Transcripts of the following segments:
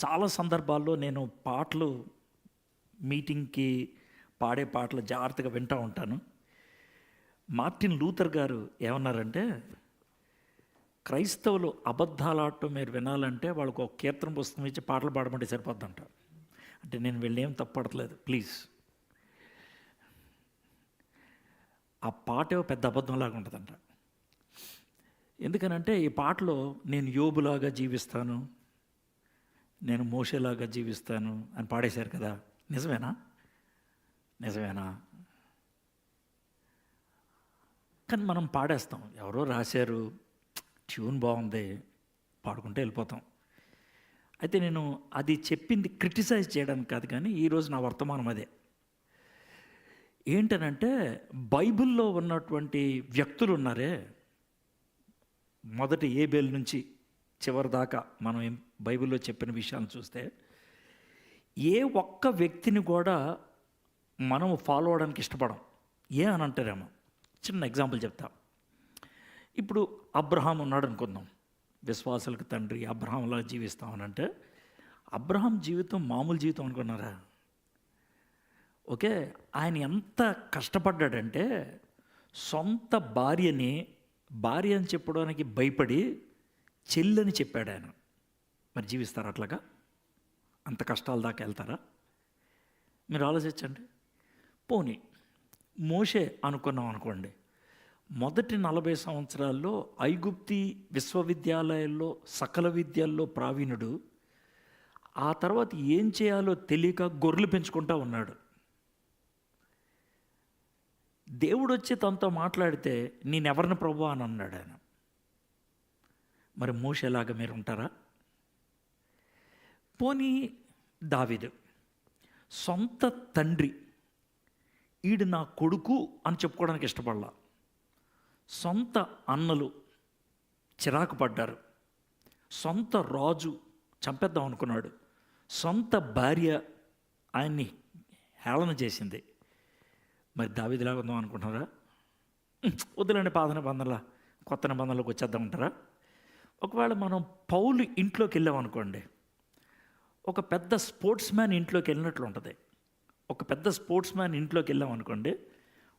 చాలా సందర్భాల్లో నేను పాటలు మీటింగ్కి పాడే పాటలు జాగ్రత్తగా వింటూ ఉంటాను. మార్టిన్ లూథర్ గారు ఏమన్నారంటే, క్రైస్తవులు అబద్ధాలాడటం మీరు వినాలంటే వాళ్ళకు ఒక కీర్తన పుస్తకం ఇచ్చి పాటలు పాడమంటే సరిపోద్దంట. అంటే నేను వీళ్ళేం తప్పడట్లేదు, ప్లీజ్. ఆ పాట పెద్ద అబద్ధంలాగా ఉంటుందంట. ఎందుకనంటే ఈ పాటలో నేను యోబులాగా జీవిస్తాను, నేను మోషేలాగా జీవిస్తాను అని పాడేశారు కదా. నిజమేనా? నిజమేనా? కానీ మనం పాడేస్తాం. ఎవరో రాశారు, ట్యూన్ బాగుంది, పాడుకుంటే వెళ్ళిపోతాం. అయితే నేను అది చెప్పింది క్రిటిసైజ్ చేయడానికి కాదు, కానీ ఈరోజు నా వర్తమానం అదే. ఏంటనంటే, బైబిల్లో ఉన్నటువంటి వ్యక్తులు ఉన్నారే, మొదటి ఏబేల్ నుంచి చివరి దాకా మనం బైబిల్లో చెప్పిన విషయాలను చూస్తే, ఏ ఒక్క వ్యక్తిని కూడా మనం ఫాలో అవడానికి ఇష్టపడం. ఏ అని అంటారేమో. చిన్న ఎగ్జాంపుల్ చెప్తా. ఇప్పుడు అబ్రహాం ఉన్నాడు అనుకుందాం, విశ్వాసులకు తండ్రి, అబ్రహాంలా జీవిస్తామనంటే, అబ్రహాం జీవితం మామూలు జీవితం అనుకున్నారా? ఓకే, ఆయన ఎంత కష్టపడ్డాడంటే, సొంత భార్య అని చెప్పడానికి భయపడి చెల్లని చెప్పాడు ఆయన. మరి జీవిస్తారా అట్లాగా? అంత కష్టాల దాకా వెళ్తారా? మీరు ఆలోచించండి. పోనీ మోషే అనుకున్నాం అనుకోండి, మొదటి 40 సంవత్సరాల్లో ఐగుప్తి విశ్వవిద్యాలయాల్లో సకల విద్యల్లో ప్రావీణుడు. ఆ తర్వాత ఏం చేయాలో తెలియక గొర్రెలు పెంచుకుంటూ ఉన్నాడు. దేవుడు వచ్చి తనతో మాట్లాడితే, నేనెవరిని ప్రభువా అని అన్నాడు ఆయన. మరి మోషేలాగా మీరు ఉంటారా? పోనీ దావీదు సొంత తండ్రి, ఈడు నా కొడుకు అని చెప్పుకోవడానికి ఇష్టపడలా. సొంత అన్నలు చిరాకు పడ్డారు, సొంత రాజు చంపేద్దాం అనుకున్నాడు, సొంత భార్య ఆయన్ని హేళన చేసింది. మరి దావీదులాగా ఉందాం అనుకుంటున్నారా? వద్దులండి, పాత నిబంధనల కొత్త నిబంధనలకు వచ్చేద్దామంటారా? ఒకవేళ మనం పౌలు ఇంట్లోకి వెళ్ళామనుకోండి, ఒక పెద్ద స్పోర్ట్స్ మ్యాన్ ఇంట్లోకి వెళ్ళినట్లు ఉంటుంది. ఒక పెద్ద స్పోర్ట్స్ మ్యాన్ ఇంట్లోకి వెళ్ళామనుకోండి,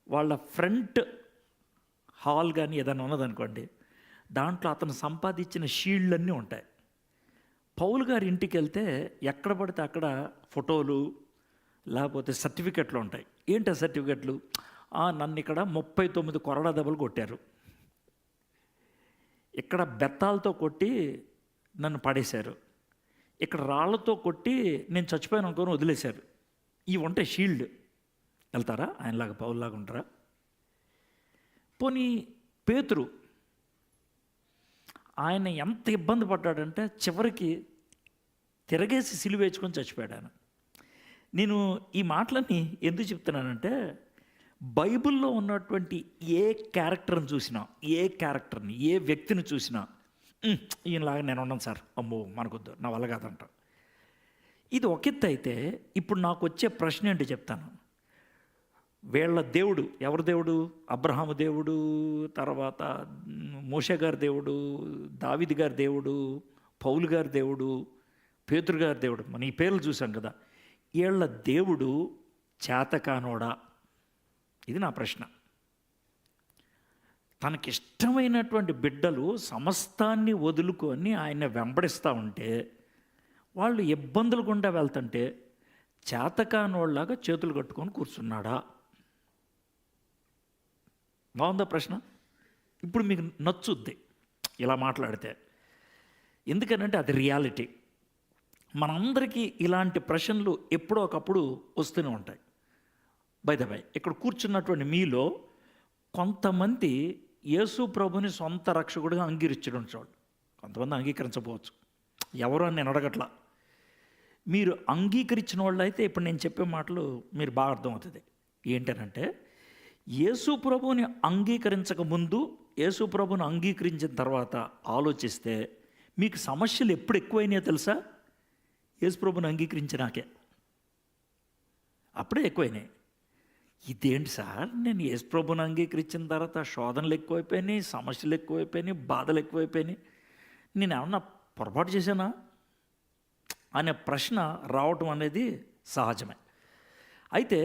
వాళ్ళ ఫ్రంట్ హాల్ కానీ ఏదైనా ఉన్నదనుకోండి, దాంట్లో అతను సంపాదించిన షీల్డ్లన్నీ ఉంటాయి. పౌలు గారి ఇంటికి వెళ్తే ఎక్కడ పడితే అక్కడ ఫోటోలు లేకపోతే సర్టిఫికెట్లు ఉంటాయి. ఏంటి ఆ సర్టిఫికెట్లు? నన్ను ఇక్కడ 39 కొరడా దెబ్బలు కొట్టారు, ఇక్కడ బెత్తాలతో కొట్టి నన్ను పడేశారు, ఇక్కడ రాళ్లతో కొట్టి నేను చచ్చిపోయాను అనుకొని వదిలేశారు. ఇవి ఉంటాయి షీల్డ్. వెళ్తారా ఆయనలాగా, పౌల్లాగా ఉంటారా? పోనీ పేతురు, ఆయన ఎంత ఇబ్బంది పడ్డాడంటే చివరికి తిరగేసి సిలువేసుకొని చచ్చిపోయాడు ఆయన. నేను ఈ మాటలన్నీ ఎందుకు చెప్తున్నానంటే, బైబిల్లో ఉన్నటువంటి ఏ క్యారెక్టర్ని చూసినా, ఏ వ్యక్తిని చూసినా, ఈయనలాగా నేను ఉన్నాను సార్, అమ్మో మనకొద్దు, నా వల్ల కాదంట. ఇది ఒక ఎత్తు అయితే, ఇప్పుడు నాకు వచ్చే ప్రశ్న ఏంటి చెప్తాను. వీళ్ళ దేవుడు ఎవరు? దేవుడు అబ్రహాము దేవుడు, తర్వాత మోషే గారి దేవుడు, దావీదు గారి దేవుడు, పౌలు గారి దేవుడు, పేతురు గారి దేవుడు, మనం ఈ పేర్లు చూసాం కదా. వీళ్ళ దేవుడు చేతకానోడా? ఇది నా ప్రశ్న. తనకిష్టమైనటువంటి బిడ్డలు సమస్తాన్ని వదులుకొని ఆయన వెంబడిస్తూ ఉంటే, వాళ్ళు ఇబ్బందులు గుండా వెళ్తుంటే చేతకానోళ్ళలాగా చేతులు కట్టుకొని కూర్చున్నాడా? బాగుందా ప్రశ్న? ఇప్పుడు మీకు నచ్చుద్ది ఇలా మాట్లాడితే. ఎందుకనంటే అది రియాలిటీ. మనందరికీ ఇలాంటి ప్రశ్నలు ఎప్పుడో ఒకప్పుడు వస్తూనే ఉంటాయి. బై ద బై, ఇక్కడ కూర్చున్నటువంటి మీలో కొంతమంది యేసు ప్రభుని సొంత రక్షకుడిగా అంగీకరించడం చూడండి. కొంతమంది అంగీకరించకపోవచ్చు, ఎవరు అని నేను అడగట్లా. మీరు అంగీకరించిన వాళ్ళు అయితే ఇప్పుడు నేను చెప్పే మాటలు మీరు బాగా అర్థమవుతుంది. ఏంటనంటే, యేసు ప్రభుని అంగీకరించక ముందు, యేసు ప్రభుని అంగీకరించిన తర్వాత ఆలోచిస్తే మీకు సమస్యలు ఎప్పుడు ఎక్కువైనాయో తెలుసా? యేసు ప్రభుని అంగీకరించినాకే అప్పుడే ఎక్కువైనాయి. ఇదేంటి సార్, నేను యేసు ప్రభుని అంగీకరించిన తర్వాత శోధనలు ఎక్కువైపోయినాయి, సమస్యలు ఎక్కువైపోయినాయి, బాధలు ఎక్కువైపోయినాయి, నేను ఏమన్నా పొరపాటు చేశానా అనే ప్రశ్న రావటం అనేది సహజమే. అయితే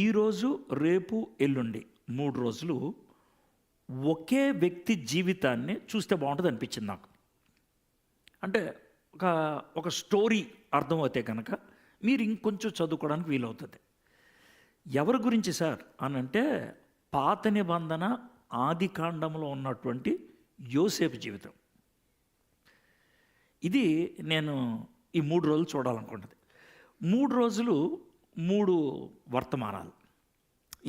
ఈరోజు, రేపు, ఎల్లుండి 3 రోజులు ఒకే వ్యక్తి జీవితాన్ని చూస్తే బాగుంటుంది అనిపించింది నాకు. అంటే ఒక ఒక స్టోరీ అర్థమవుతే కనుక మీరు ఇంకొంచెం చదువుకోవడానికి వీలవుతుంది. ఎవరి గురించి సార్ అని అంటే, పాత నిబంధన ఆది కాండంలో ఉన్నటువంటి యోసేపు జీవితం. ఇది నేను ఈ 3 రోజులు చూడాలనుకుంటుంది. 3 రోజులు 3 వర్తమానాలు.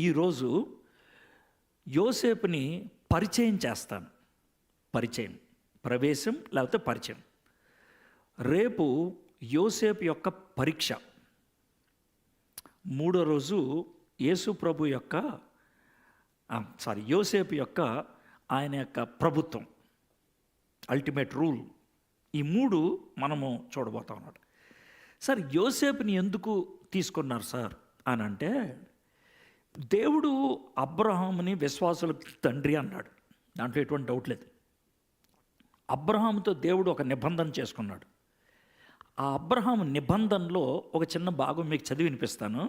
ఈరోజు యోసేపుని పరిచయం చేస్తాను. ప్రవేశం లేకపోతే పరిచయం. రేపు యోసేపు యొక్క పరీక్ష. 3వ రోజు యేసు ప్రభు యొక్క యోసేపు యొక్క ఆయన యొక్క ప్రభుత్వం, అల్టిమేట్ రూల్. ఈ 3 మనము చూడబోతాం అన్నమాట. సార్, యోసేపుని ఎందుకు తీసుకున్నారు సార్ అని అంటే, దేవుడు అబ్రహాముని విశ్వాసులకు తండ్రి అన్నాడు, దాంట్లో ఎటువంటి డౌట్ లేదు. అబ్రహాముతో దేవుడు ఒక నిబంధన చేసుకున్నాడు. ఆ అబ్రహాము నిబంధనలో ఒక చిన్న భాగం మీకు చదివి వినిపిస్తాను.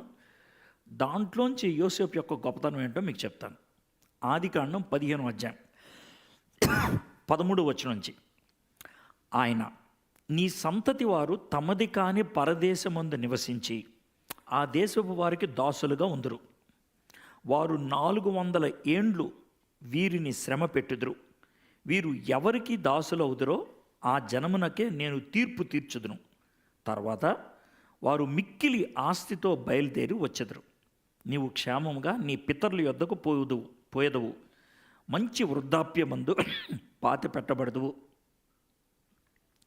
దాంట్లోంచి యోసేపు యొక్క గొప్పతనం ఏంటో మీకు చెప్తాను. ఆదికాండం 15వ అధ్యాయం 13వ వచనం నుంచి, ఆయన నీ సంతతి వారు తమది కాని పరదేశమందు నివసించి ఆ దేశపు వారికి దాసులుగా ఉందురు. వారు 400 ఏండ్లు వీరిని శ్రమ పెట్టుదురు. వీరు ఎవరికి దాసులవుదురో ఆ జనమునకే నేను తీర్పు తీర్చుదును. తర్వాత వారు మిక్కిలి ఆస్తితో బయలుదేరి వచ్చెదరు. నీవు క్షేమముగా నీ పితరుల యొద్దకు పోయేదవు. మంచి వృద్ధాప్యమందు పాతి పెట్టబడదువు.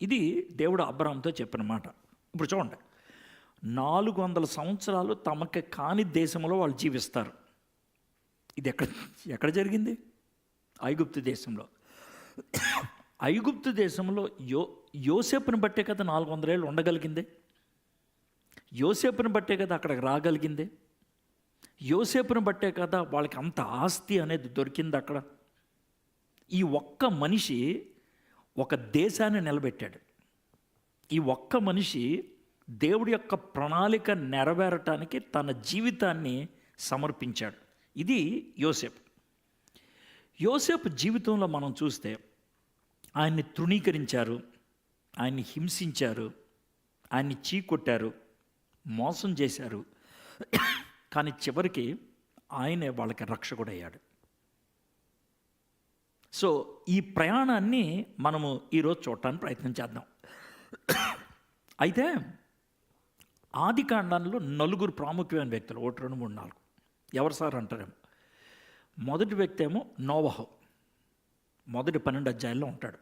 ఇది దేవుడు అబ్రహాముతో చెప్పిన మాట. ఇప్పుడు చూడండి, 400 సంవత్సరాలు తమకి కాని దేశంలో వాళ్ళు జీవిస్తారు. ఇది ఎక్కడ జరిగింది? ఐగుప్తు దేశంలో. ఐగుప్తు దేశంలో యోసేపుని బట్టే కదా 400 ఏళ్ళు ఉండగలిగింది. యోసేపుని బట్టే కదా అక్కడికి రాగలిగింది. యోసేపుని బట్టే కదా వాళ్ళకి అంత ఆస్తి అనేది దొరికింది అక్కడ. ఈ ఒక్క మనిషి ఒక దేశాన్ని నిలబెట్టాడు. ఈ ఒక్క మనిషి దేవుడి యొక్క ప్రణాళిక నెరవేరటానికి తన జీవితాన్ని సమర్పించాడు. ఇది యోసేపు. యోసేపు జీవితంలో మనం చూస్తే ఆయన్ని తృణీకరించారు, ఆయన్ని హింసించారు, ఆయన్ని చీకొట్టారు, మోసం చేశారు. కానీ చివరికి ఆయనే వాళ్ళకి రక్షకుడయ్యాడు. సో ఈ ప్రయాణాన్ని మనము ఈరోజు చూడటానికి ప్రయత్నం చేద్దాం. అయితే ఆది కాండంలో 4 ప్రాముఖ్యమైన వ్యక్తులు, 1, 2, 3, 4 ఎవరు సార్ అంటారేమో. మొదటి వ్యక్తి ఏమో నోవహు, మొదటి 12 అధ్యాయాల్లో ఉంటాడు.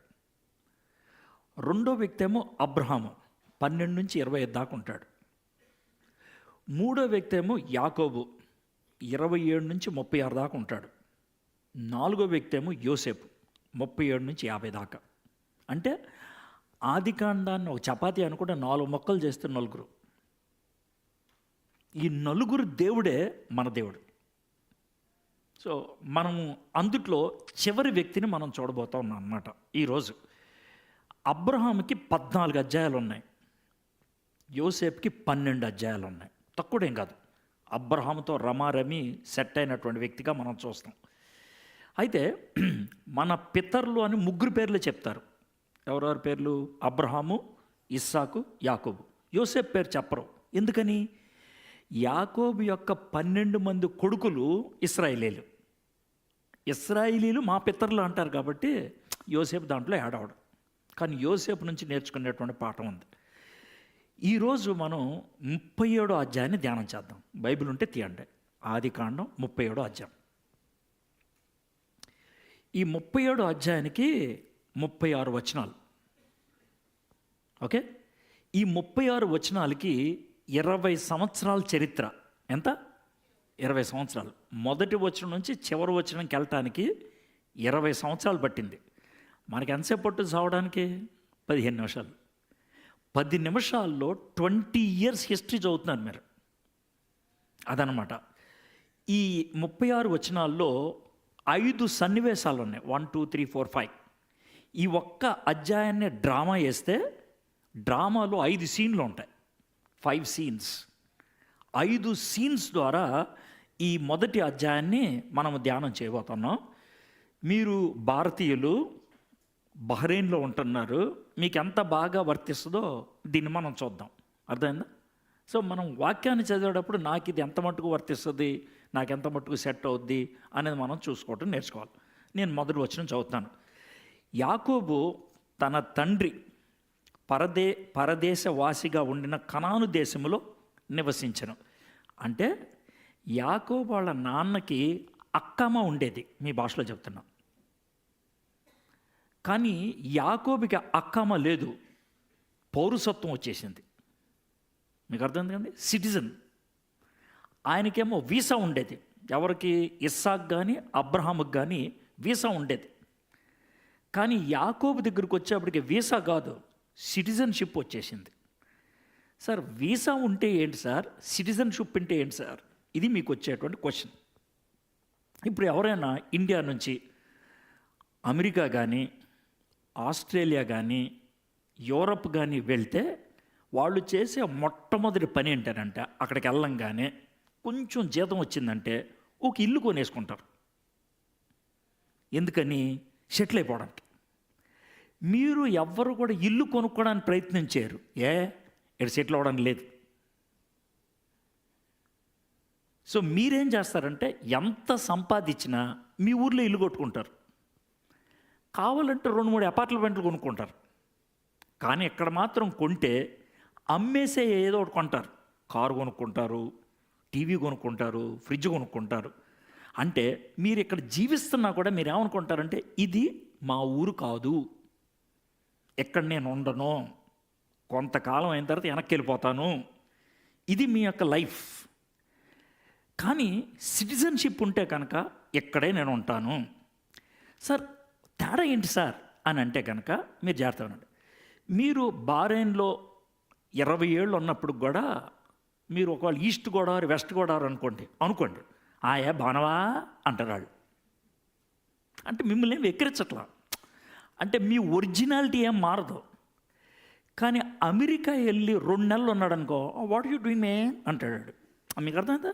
రెండో వ్యక్తి ఏమో అబ్రహాము, 12 నుంచి 25 దాకా ఉంటాడు. మూడో వ్యక్తి ఏమో యాకోబు, 27 నుంచి 36 దాకా ఉంటాడు. నాలుగో వ్యక్తి ఏమో యోసేపు, 37 నుంచి 50 దాకా. అంటే ఆది కాండాన్ని ఒక చపాతీ అనుకుంటే 4 ముక్కలు చేస్తే 4. ఈ 4 దేవుడే మన దేవుడు. సో మనము అందుట్లో చివరి వ్యక్తిని మనం చూడబోతా ఉన్నాం అన్నమాట ఈరోజు. అబ్రహాముకి 14 అధ్యాయాలు ఉన్నాయి, యోసేపుకి 12 అధ్యాయాలు ఉన్నాయి. తక్కువేం కాదు. అబ్రహాముతో రమారమి సెట్ అయినటువంటి వ్యక్తిగా మనం చూస్తాం. అయితే మన పితరులు అని 3 పేర్లు చెప్తారు. ఎవరెవరి పేర్లు? అబ్రహాము, ఇస్సాకు, యాకోబు. యోసేపు పేరు చెప్పరు. ఎందుకని? యాకోబు యొక్క 12 మంది కొడుకులు ఇశ్రాయేలీలు. ఇశ్రాయేలీలు మా పితరులు అంటారు కాబట్టి యోసేపు దాంట్లో యాడ్ అవడం. కానీ యోసేపు నుంచి నేర్చుకునేటువంటి పాఠం ఉంది. ఈరోజు మనం 37వ అధ్యాయాన్ని ధ్యానం చేద్దాం. బైబిల్ ఉంటే తీయండి. ఆది కాండం 37వ అధ్యాయం. ఈ 37వ అధ్యాయానికి 36 వచనాలు. ఓకే, ఈ 36 వచనాలకి 20 సంవత్సరాల చరిత్ర. ఎంత? 20 సంవత్సరాలు. మొదటి వచనం నుంచి చివరి వచనంకి వెళ్ళటానికి 20 సంవత్సరాలు పట్టింది. మనకి ఎంతసేపు పట్టు చావడానికి? 15 నిమిషాలు. 10 నిమిషాల్లో 20 ఇయర్స్ హిస్టరీ చదువుతున్నారు మీరు. అదనమాట. ఈ 36 వచనాల్లో 5 సన్నివేశాలు ఉన్నాయి. 1, 2, 3, 4, 5. ఈ ఒక్క అధ్యాయాన్ని డ్రామా వేస్తే డ్రామాలో 5 సీన్లు ఉంటాయి, 5 సీన్స్. 5 సీన్స్ ద్వారా ఈ మొదటి అధ్యాయాన్ని మనం ధ్యానం చేయబోతున్నాం. మీరు భారతీయులు బహ్రెయిన్లో ఉంటున్నారు, మీకు ఎంత బాగా వర్తిస్తుందో దీన్ని మనం చూద్దాం. అర్థమైందా? సో మనం వాక్యాన్ని చదివేటప్పుడు నాకు ఇది ఎంత మట్టుకు వర్తిస్తుంది, నాకు ఎంత మట్టుకు సెట్ అవుద్ది అనేది మనం చూసుకోవటం నేర్చుకోవాలి. నేను మొదటి వచనం చదువుతాను. యాకోబు తన తండ్రి పరదేశవాసిగా ఉండిన కనాను దేశంలో నివసించను. అంటే యాకోబు వాళ్ళ నాన్నకి అక్కమ్మ ఉండేది, మీ భాషలో చెప్తున్నా. కానీ యాకోబుకి అక్కమ్మ లేదు, పౌరసత్వం వచ్చేసింది. మీకు అర్థం కండి, సిటిజన్. ఆయనకేమో వీసా ఉండేది. ఎవరికి? ఇస్సాక్ కానీ అబ్రహాముకి కానీ వీసా ఉండేది. కానీ యాకోబు దగ్గరికి వచ్చేప్పటికి వీసా కాదు, సిటిజన్షిప్ వచ్చేసింది. సార్ వీసా ఉంటే ఏంటి సార్, సిటిజన్షిప్ ఉంటే ఏంటి సార్, ఇది మీకు వచ్చేటువంటి క్వశ్చన్. ఇప్పుడు ఎవరైనా ఇండియా నుంచి అమెరికా కానీ ఆస్ట్రేలియా కానీ యూరప్ కానీ వెళ్తే వాళ్ళు చేసే మొట్టమొదటి పని ఏంటంటే అక్కడికి వెళ్ళంగానే కొంచెం జీతం వచ్చిందంటే ఒక ఇల్లు కొనేసుకుంటారు. ఎందుకని? సెటిల్ అయిపోవడానికి. మీరు ఎవ్వరు కూడా ఇల్లు కొనుక్కోవడానికి ప్రయత్నం చేయరు. ఇక్కడ సెటిల్ అవ్వడానికి లేదు. సో మీరేం చేస్తారంటే ఎంత సంపాదించినా మీ ఊర్లో ఇల్లు కొట్టుకుంటారు, కావాలంటే 2-3 అపార్ట్మెంట్లు కొనుక్కుంటారు. కానీ ఇక్కడ మాత్రం కొంటే అమ్మేసే ఏదో ఒకటి కొంటారు. కారు కొనుక్కుంటారు, టీవీ కొనుక్కుంటారు, ఫ్రిడ్జ్ కొనుక్కుంటారు. అంటే మీరు ఇక్కడ జీవిస్తున్నా కూడా మీరు ఏమనుకుంటారంటే ఇది మా ఊరు కాదు, ఎక్కడ నేను ఉండను, కొంతకాలం అయిన తర్వాత వెనక్కి వెళ్ళిపోతాను, ఇది మీ యొక్క లైఫ్. కానీ సిటిజన్షిప్ ఉంటే కనుక ఇక్కడే నేను ఉంటాను. సార్ తేడా ఏంటి సార్ అని అంటే కనుక మీరు జాగ్రత్తగా ఉండండి. మీరు బహ్రెయిన్లో 20 ఏళ్ళు ఉన్నప్పుడు కూడా మీరు ఒకవేళ ఈస్ట్ గోదావరి వెస్ట్ గోదావరి అనుకోండి ఆయా బానవా అంటారు వాళ్ళు. అంటే మిమ్మల్ని ఏం వెక్కిరించట్లా, అంటే మీ ఒరిజినాలిటీ ఏం మారదు. కానీ అమెరికా వెళ్ళి 2 నెలలు ఉన్నాడు అనుకో, వాట్ యూ డూయింగ్ మే అంటాడు. మీకు అర్థమైందా?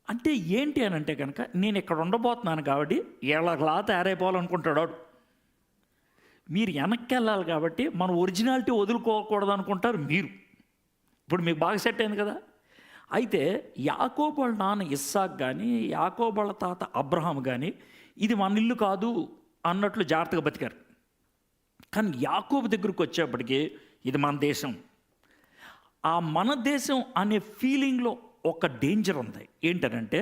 అంటే ఏంటి అని అంటే కనుక నేను ఇక్కడ ఉండబోతున్నాను కాబట్టి ఏళ్ళలా తయారైపోవాలనుకుంటాడు వాడు. మీరు వెనక్కి వెళ్ళాలి కాబట్టి మన ఒరిజినాలిటీ వదులుకోకూడదు అనుకుంటారు మీరు. ఇప్పుడు మీకు బాగా సెట్ అయింది కదా. అయితే యాకోబు వాళ్ళ నాన్న ఇస్సాక్ కానీ యాకోబు వాళ్ళ తాత అబ్రహాం కానీ ఇది మన ఇల్లు కాదు అన్నట్లు జాగ్రత్తగా బతికారు. కానీ యాకోబు దగ్గరికి వచ్చేప్పటికి ఇది మన దేశం. ఆ మన దేశం అనే ఫీలింగ్లో ఒక డేంజర్ ఉంది. ఏంటనంటే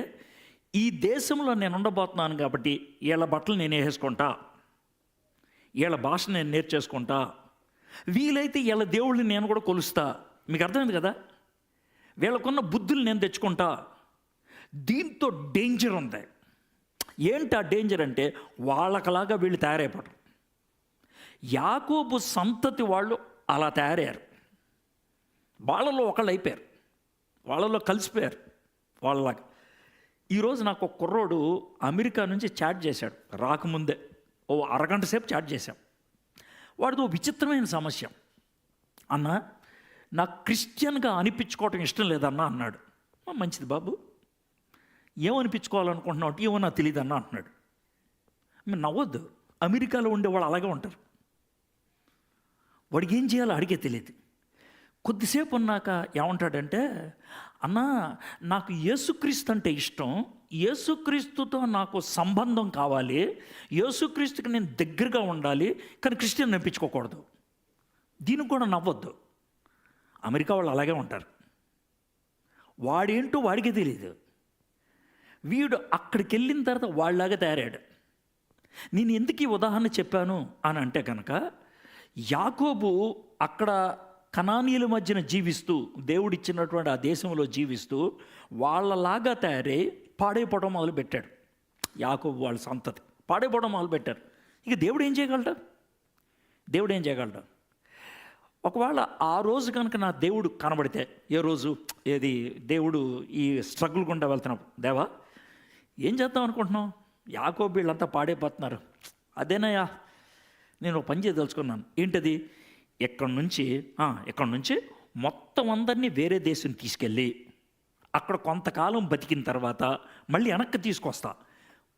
ఈ దేశంలో నేను ఉండబోతున్నాను కాబట్టి వీళ్ళ బట్టలు నేను వేసుకుంటా, వీళ్ళ భాష నేను నేర్చేసుకుంటా, వీలైతే వీళ్ళ దేవుళ్ళని నేను కూడా కొలుస్తా. మీకు అర్థమైంది కదా? వీళ్ళకున్న బుద్ధులు నేను తెచ్చుకుంటా. దీంతో డేంజర్ ఉంది. ఏంటి ఆ డేంజర్ అంటే వాళ్ళకలాగా వీళ్ళు తయారైపోవడం. యాకోబు సంతతి వాళ్ళు అలా తయారయ్యారు. వాళ్ళలో ఒకళ్ళు అయిపోయారు, వాళ్ళలో కలిసిపోయారు వాళ్ళలాగా. ఈరోజు నాకు ఒక కుర్రోడు అమెరికా నుంచి చాట్ చేశాడు, రాకముందే ఓ అరగంట సేపు చాట్ చేశాం. వాడితో విచిత్రమైన సమస్య. అన్న నాకు క్రిస్టియన్గా అనిపించుకోవటం ఇష్టం లేదన్నా అన్నాడు. మంచిది బాబు, ఏమనిపించుకోవాలనుకుంటున్నావు అంటే ఏమో నాకు తెలియదు అన్న అంటున్నాడు. మీరు నవ్వద్దు, అమెరికాలో ఉండే వాళ్ళు అలాగే ఉంటారు. వాడికి ఏం చేయాలో అడిగే తెలియదు. కొద్దిసేపు ఉన్నాక ఏమంటాడంటే, అన్నా నాకు యేసుక్రీస్తు అంటే ఇష్టం, యేసుక్రీస్తుతో నాకు సంబంధం కావాలి, యేసుక్రీస్తుకి నేను దగ్గరగా ఉండాలి, కానీ క్రిస్టియన్ అనిపించుకోకూడదు. దీనికి కూడా నవ్వద్దు, అమెరికా వాళ్ళు అలాగే ఉంటారు. వాడేంటో వాడికే తెలియదు. వీడు అక్కడికి వెళ్ళిన తర్వాత వాళ్ళలాగా తయారాడు. నేను ఎందుకు ఈ ఉదాహరణ చెప్పాను అని అంటే కనుక యాకోబు అక్కడ కనానీయుల మధ్యన జీవిస్తూ దేవుడిచ్చినటువంటి ఆ దేశంలో జీవిస్తూ వాళ్ళలాగా తయారై పాడైపోవడం మొదలుపెట్టాడు. యాకోబు వాళ్ళ సంతతి పాడైపోవడం మొదలుపెట్టారు. ఇక దేవుడు ఏం చేయగలడు? దేవుడు ఏం చేయగలడు? ఒకవేళ ఆ రోజు కనుక నా దేవుడు కనబడితే, ఏ రోజు ఏది దేవుడు ఈ స్ట్రగుల్ గుండా వెళ్తున్నావు, దేవా ఏం చేద్దాం అనుకుంటున్నావు, యాకోబు వీళ్ళంతా పాడైపోతున్నారు, అదేనయ్యా, నేను ఒక పని చేయదలుచుకున్నాను. ఏంటది? ఎక్కడి నుంచి మొత్తం అందరినీ వేరే దేశం తీసుకెళ్ళి అక్కడ కొంతకాలం బతికిన తర్వాత మళ్ళీ వెనక్కి తీసుకొస్తా.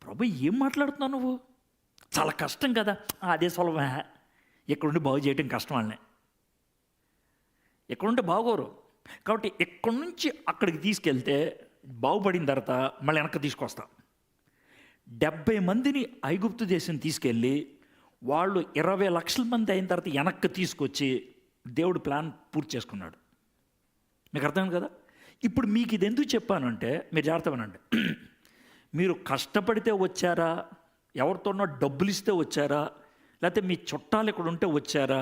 ప్రభు, ఏం మాట్లాడుతున్నావు నువ్వు? చాలా కష్టం కదా. అదే సులభమే. ఇక్కడుండి బాగు చేయడం కష్టం వాళ్ళని. ఎక్కడుంటే బాగోరు. కాబట్టి ఎక్కడి నుంచి అక్కడికి తీసుకెళ్తే బాగుపడిన తర్వాత మళ్ళీ వెనక్కి తీసుకొస్తా. 70 మందిని ఐగుప్తు దేశం తీసుకెళ్ళి వాళ్ళు 20 లక్షల మంది అయిన తర్వాత వెనక్కి తీసుకొచ్చి దేవుడు ప్లాన్ పూర్తి చేసుకున్నాడు. మీకు అర్థమైంది కదా? ఇప్పుడు మీకు ఇది ఎందుకు చెప్పానంటే, మీరు జాగ్రత్తమనండి. మీరు కష్టపడితే వచ్చారా, ఎవరితోనో డబ్బులు ఇస్తే వచ్చారా, లేకపోతే మీ చుట్టాలు ఇక్కడ ఉంటే వచ్చారా,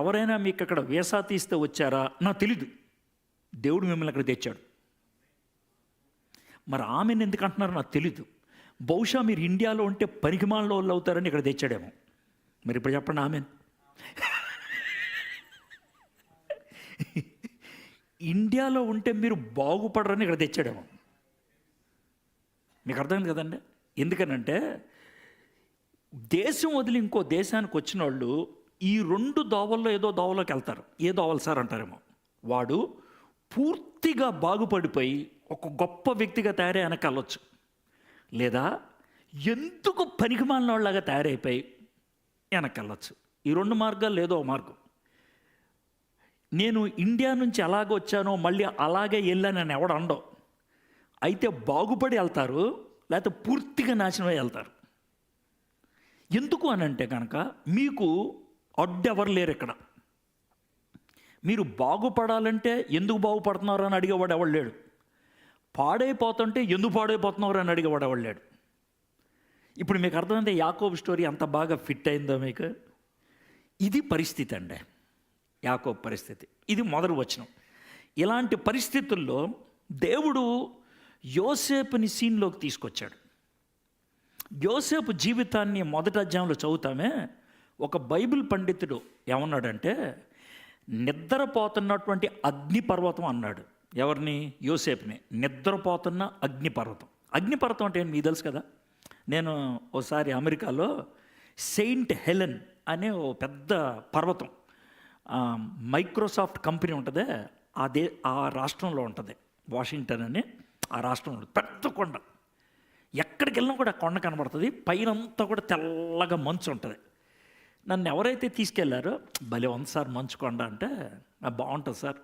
ఎవరైనా మీకు అక్కడ వీసా తీస్తే వచ్చారా, నాకు తెలీదు. దేవుడు మిమ్మల్ని అక్కడ తెచ్చాడు. మరి ఆమెను ఎందుకు అంటున్నారో నాకు తెలీదు. బహుశా మీరు ఇండియాలో ఉంటే పనికిమాలలో వాళ్ళు అవుతారని ఇక్కడ తెచ్చాడేమో. మరి ఇప్పుడు చెప్పండి ఆమెన్. ఇండియాలో ఉంటే మీరు బాగుపడరని ఇక్కడ తెచ్చాడేమో. మీకు అర్థమైంది కదండి? ఎందుకనంటే దేశం వదిలి ఇంకో దేశానికి వచ్చిన వాళ్ళు ఈ 2 దోవల్లో ఏదో దోవలోకి వెళ్తారు. ఏ దోవలు సార్ అంటారేమో. వాడు పూర్తిగా బాగుపడిపోయి ఒక గొప్ప వ్యక్తిగా తయారై వెనక్కి వెళ్ళొచ్చు, లేదా ఎందుకు పనికిమాలిన వాళ్ళలాగా తయారైపోయి వెనక్కి వెళ్ళొచ్చు. ఈ 2 మార్గాలు ఏదో మార్గం. నేను ఇండియా నుంచి ఎలాగ వచ్చానో మళ్ళీ అలాగే వెళ్ళానని ఎవడు అండవు. అయితే బాగుపడి వెళ్తారు, లేకపోతే పూర్తిగా నాశనమై వెళ్తారు. ఎందుకు అని అంటే కనుక మీకు అడ్డెవరు లేరు ఇక్కడ. మీరు బాగుపడాలంటే ఎందుకు బాగుపడుతున్నారు అని అడిగేవాడు ఎవడు లేడు. పాడైపోతుంటే ఎందుకు పాడైపోతున్నారు అని అడిగేవాడు ఎవడు లేడు. ఇప్పుడు మీకు అర్థమైంది యాకోబు స్టోరీ అంత బాగా ఫిట్ అయిందో మీకు? ఇది పరిస్థితి అండి, యాకోబు పరిస్థితి. ఇది మొదటి వచనం. ఇలాంటి పరిస్థితుల్లో దేవుడు యోసేపుని సీన్లోకి తీసుకొచ్చాడు. యోసేపు జీవితాన్ని మొదటి అధ్యాయంలో చదువుతామే. ఒక బైబిల్ పండితుడు ఏమన్నాడంటే, నిద్రపోతున్నటువంటి అగ్నిపర్వతం అన్నాడు. ఎవరిని? యోసేపుని. నిద్రపోతున్న అగ్నిపర్వతం. అగ్నిపర్వతం అంటే ఏంటి మీకు తెలుసు కదా. నేను ఓసారి అమెరికాలో సెయింట్ హెలెన్ అనే ఓ పెద్ద పర్వతం, మైక్రోసాఫ్ట్ కంపెనీ ఉంటుంది, ఆ రాష్ట్రంలో ఉంటుంది. వాషింగ్టన్ అని ఆ రాష్ట్రంలో పెద్ద కొండ. ఎక్కడికి వెళ్ళినా కూడా కొండ కనబడుతుంది. పైనంతా కూడా తెల్లగా మంచు ఉంటుంది. నన్ను ఎవరైతే తీసుకెళ్లారో, భలే ఉంది సార్ మంచు కొండ అంటే, బాగుంటుంది సార్,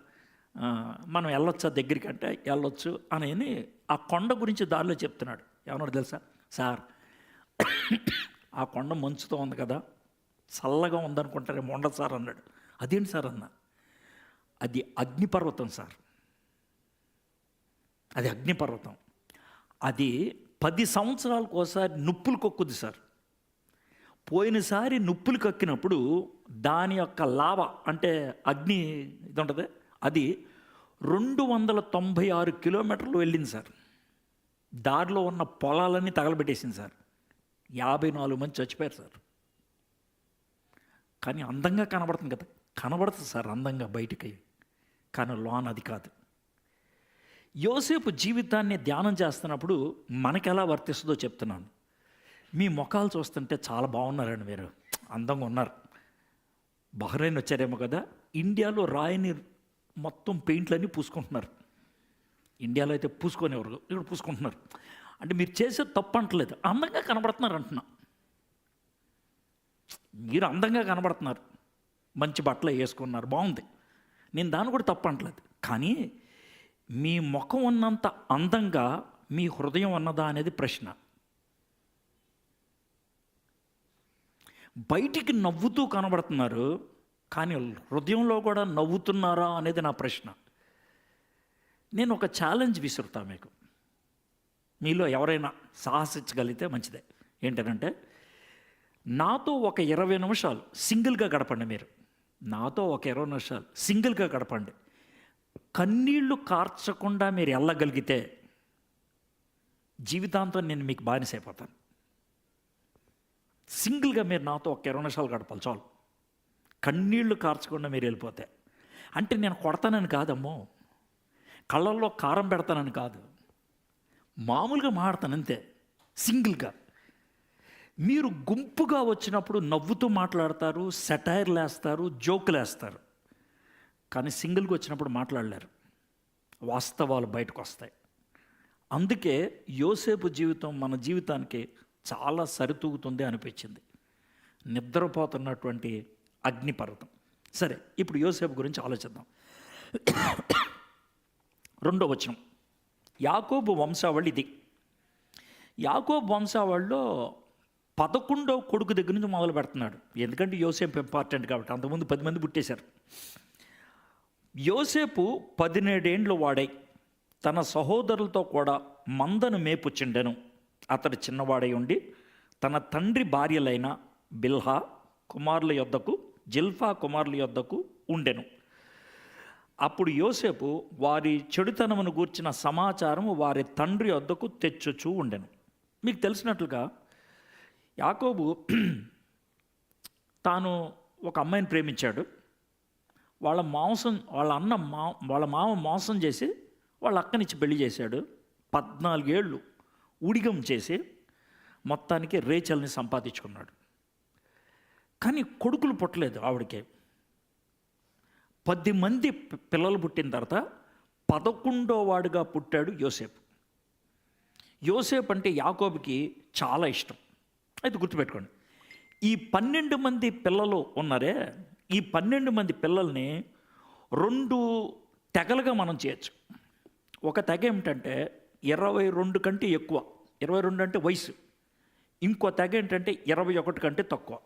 మనం వెళ్ళొచ్చా దగ్గరికి అంటే వెళ్ళొచ్చు అని ఆ కొండ గురించి దారిలో చెప్తున్నాడు. ఏమన్నాడు తెలుసా? సార్, ఆ కొండ మంచుతో ఉంది కదా, చల్లగా ఉందనుకుంటారేమో, ఉండదు సార్ అన్నాడు. అదేంటి సార్ అన్న? అది అగ్నిపర్వతం సార్, అది అగ్నిపర్వతం. అది 10 సంవత్సరాలకు ఒకసారి నుప్పులు కొక్కుద్ది సార్. పోయినసారి నుప్పులు కక్కినప్పుడు దాని యొక్క లావ అంటే అగ్ని ఇది ఉంటుంది, అది 296 కిలోమీటర్లు వెళ్ళింది సార్. దారిలో ఉన్న పొలాలన్నీ తగలబెట్టేసింది సార్. 54 మంది చచ్చిపోయారు సార్. కానీ అందంగా కనబడుతుంది కదా, కనబడుతుంది సార్ అందంగా బయటికి, కానీ లోన్ అది కాదు. యోసేపు జీవితాన్ని ధ్యానం చేస్తున్నప్పుడు మనకు ఎలా వర్తిస్తుందో చెప్తున్నాను. మీ ముఖాలు చూస్తుంటే చాలా బాగున్నారండి, మీరు అందంగా ఉన్నారు. బహ్రెయిన్ వచ్చారేమో కదా, ఇండియాలో రాయిని మొత్తం పెయింట్లన్నీ పూసుకుంటున్నారు. ఇండియాలో అయితే పూసుకునేవారు, ఇక్కడ పూసుకుంటున్నారు. అంటే మీరు చేసే తప్పు అంటలేదు, అందంగా కనబడుతున్నారు అంటున్నా. మీరు అందంగా కనబడుతున్నారు, మంచి బట్టలు వేసుకున్నారు, బాగుంది. నేను దాన్ని కూడా తప్పు అంటలేదు. కానీ మీ ముఖం ఉన్నంత అందంగా మీ హృదయం ఉన్నదా అనేది ప్రశ్న. బయటికి నవ్వుతూ కనబడుతున్నారు, కానీ హృదయంలో కూడా నవ్వుతున్నారా అనేది నా ప్రశ్న. నేను ఒక ఛాలెంజ్ విసురుతా మీకు. మీలో ఎవరైనా సాహసించగలిగితే మంచిదే. ఏంటంటే, నాతో ఒక 20 నిమిషాలు సింగిల్గా గడపండి. మీరు నాతో ఒక 20 నిమిషాలు సింగిల్గా గడపండి. కన్నీళ్లు కార్చకుండా మీరు వెళ్ళగలిగితే జీవితాంతం నేను మీకు బానిసైపోతాను. సింగిల్గా మీరు నాతో ఒక 20 నిమిషాలు గడపాలి చాలు. కన్నీళ్లు కార్చకుండా మీరు వెళ్ళిపోతే, అంటే నేను కొడతానని కాదమ్మో, కళ్ళల్లో కారం పెడతానని కాదు, మామూలుగా మాడతాను అంతే. సింగిల్గా మీరు గుంపుగా వచ్చినప్పుడు నవ్వుతూ మాట్లాడతారు, సెటైర్లు వేస్తారు, జోకులు వేస్తారు. కానీ సింగిల్గా వచ్చినప్పుడు మాట్లాడలేరు, వాస్తవాలు బయటకు వస్తాయి. అందుకే యోసేపు జీవితం మన జీవితానికి చాలా సరితూగుతుంది అనిపించింది. నిద్రపోతున్నటువంటి అగ్నిపర్వతం. సరే, ఇప్పుడు యోసేపు గురించి ఆలోచిద్దాం. 2వ వచనం, యాకోబు వంశావళి ఇది. యాకోబు వంశావళిలో 11వ కొడుకు దగ్గర నుంచి మొదలు పెడుతున్నాడు. ఎందుకంటే యోసేపు ఇంపార్టెంట్ కాబట్టి. అంతకుముందు 10 మంది పుట్టేశారు. యోసేపు 17 ఏండ్లు వాడై తన సహోదరులతో కూడా మందను మేపుచుండెను. అతడు చిన్నవాడై ఉండి తన తండ్రి భార్యలైన బిల్హా కుమారుల యొద్దకు, జిల్ఫా కుమారుల యొద్దకు ఉండెను. అప్పుడు యోసేపు వారి చెడుతనమును గూర్చిన సమాచారము వారి తండ్రి వద్దకు తెచ్చుచూ ఉండెను. మీకు తెలిసినట్లుగా యాకోబు తాను ఒక అమ్మాయిని ప్రేమించాడు. వాళ్ళ మామ మోసం చేసి వాళ్ళ అక్కనిచ్చి పెళ్లి చేశాడు. 14 ఏళ్ళు ఉడిగం చేసి మొత్తానికి రేచల్ని సంపాదించుకున్నాడు. కానీ కొడుకులు పుట్టలేదు ఆవిడకే. 10 మంది పిల్లలు పుట్టిన తర్వాత 11వ వాడుగా పుట్టాడు యోసేపు. యోసేపు అంటే యాకోబుకి చాలా ఇష్టం. అయితే గుర్తుపెట్టుకోండి, ఈ 12 మంది పిల్లలు ఉన్నారే, ఈ 12 మంది పిల్లల్ని 2 తెగలుగా మనం చేయొచ్చు. ఒక తెగ ఏమిటంటే 22 కంటే ఎక్కువ, 22 అంటే వయసు. ఇంకో తెగ ఏంటంటే 21 కంటే తక్కువ.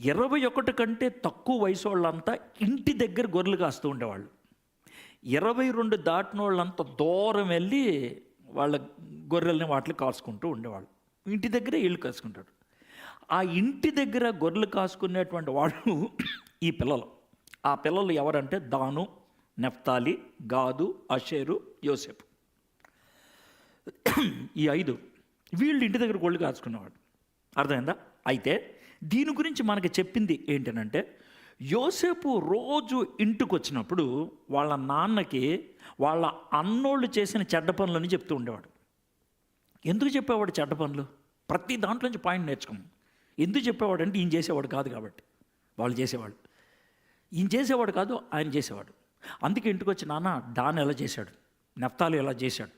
21 కంటే తక్కువ వయసు వాళ్ళంతా ఇంటి దగ్గర గొర్రెలు కాస్తూ ఉండేవాళ్ళు. 22 దాటిన వాళ్ళంతా దూరం వెళ్ళి వాళ్ళ గొర్రెల్ని వాటిని కాసుకుంటూ ఉండేవాళ్ళు. ఇంటి దగ్గరే ఇళ్ళు కాసుకుంటాడు. ఆ ఇంటి దగ్గర గొర్రెలు కాసుకునేటువంటి వాళ్ళు ఈ పిల్లలు. ఆ పిల్లలు ఎవరంటే దాను, నెఫ్తాలి, గాదు, అషేరు, యోసేపు. ఈ 5 వీళ్ళు ఇంటి దగ్గర గొర్రెలు కాచుకునేవాడు. అర్థమైందా? అయితే దీని గురించి మనకి చెప్పింది ఏంటనంటే, యోసేపు రోజు ఇంటికి వచ్చినప్పుడు వాళ్ళ నాన్నకి వాళ్ళ అన్నోళ్ళు చేసిన చెడ్డ పనులని చెప్తూ ఉండేవాడు. ఎందుకు చెప్పేవాడు చెడ్డ పనులు? ప్రతి దాంట్లోంచి పాయింట్ నేర్చుకోము. ఎందుకు చెప్పేవాడు అంటే, ఈయన చేసేవాడు కాదు కాబట్టి. వాళ్ళు చేసేవాళ్ళు. ఈయన చేసేవాడు కాదు, ఆయన చేసేవాడు. అందుకే ఇంటికి వచ్చి, నాన్న డాన్ ఎలా చేశాడు, నెఫ్తాలి ఎలా చేశాడు,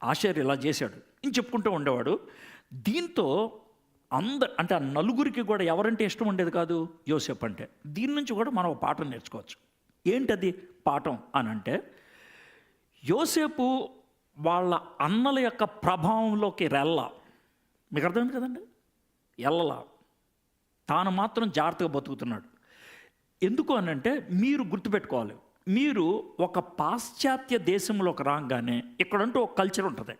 ఆషేర్ ఇలా చేశాడు అని చెప్పుకుంటూ ఉండేవాడు. దీంతో అంటే ఆ నలుగురికి కూడా ఎవరంటే ఇష్టం ఉండేది కాదు, యోసేపు అంటే. దీని నుంచి కూడా మనం పాఠం నేర్చుకోవచ్చు. ఏంటది పాఠం అని అంటే, యోసేపు వాళ్ళ అన్నల యొక్క ప్రభావంలోకి మీకు అర్థమైంది కదండి, ఎల్లలా తాను మాత్రం జాగ్రత్తగా బతుకుతున్నాడు. ఎందుకు అనంటే, మీరు గుర్తుపెట్టుకోవాలి, మీరు ఒక పాశ్చాత్య దేశంలోకి రాగానే ఇక్కడంటూ ఒక కల్చర్ ఉంటుంది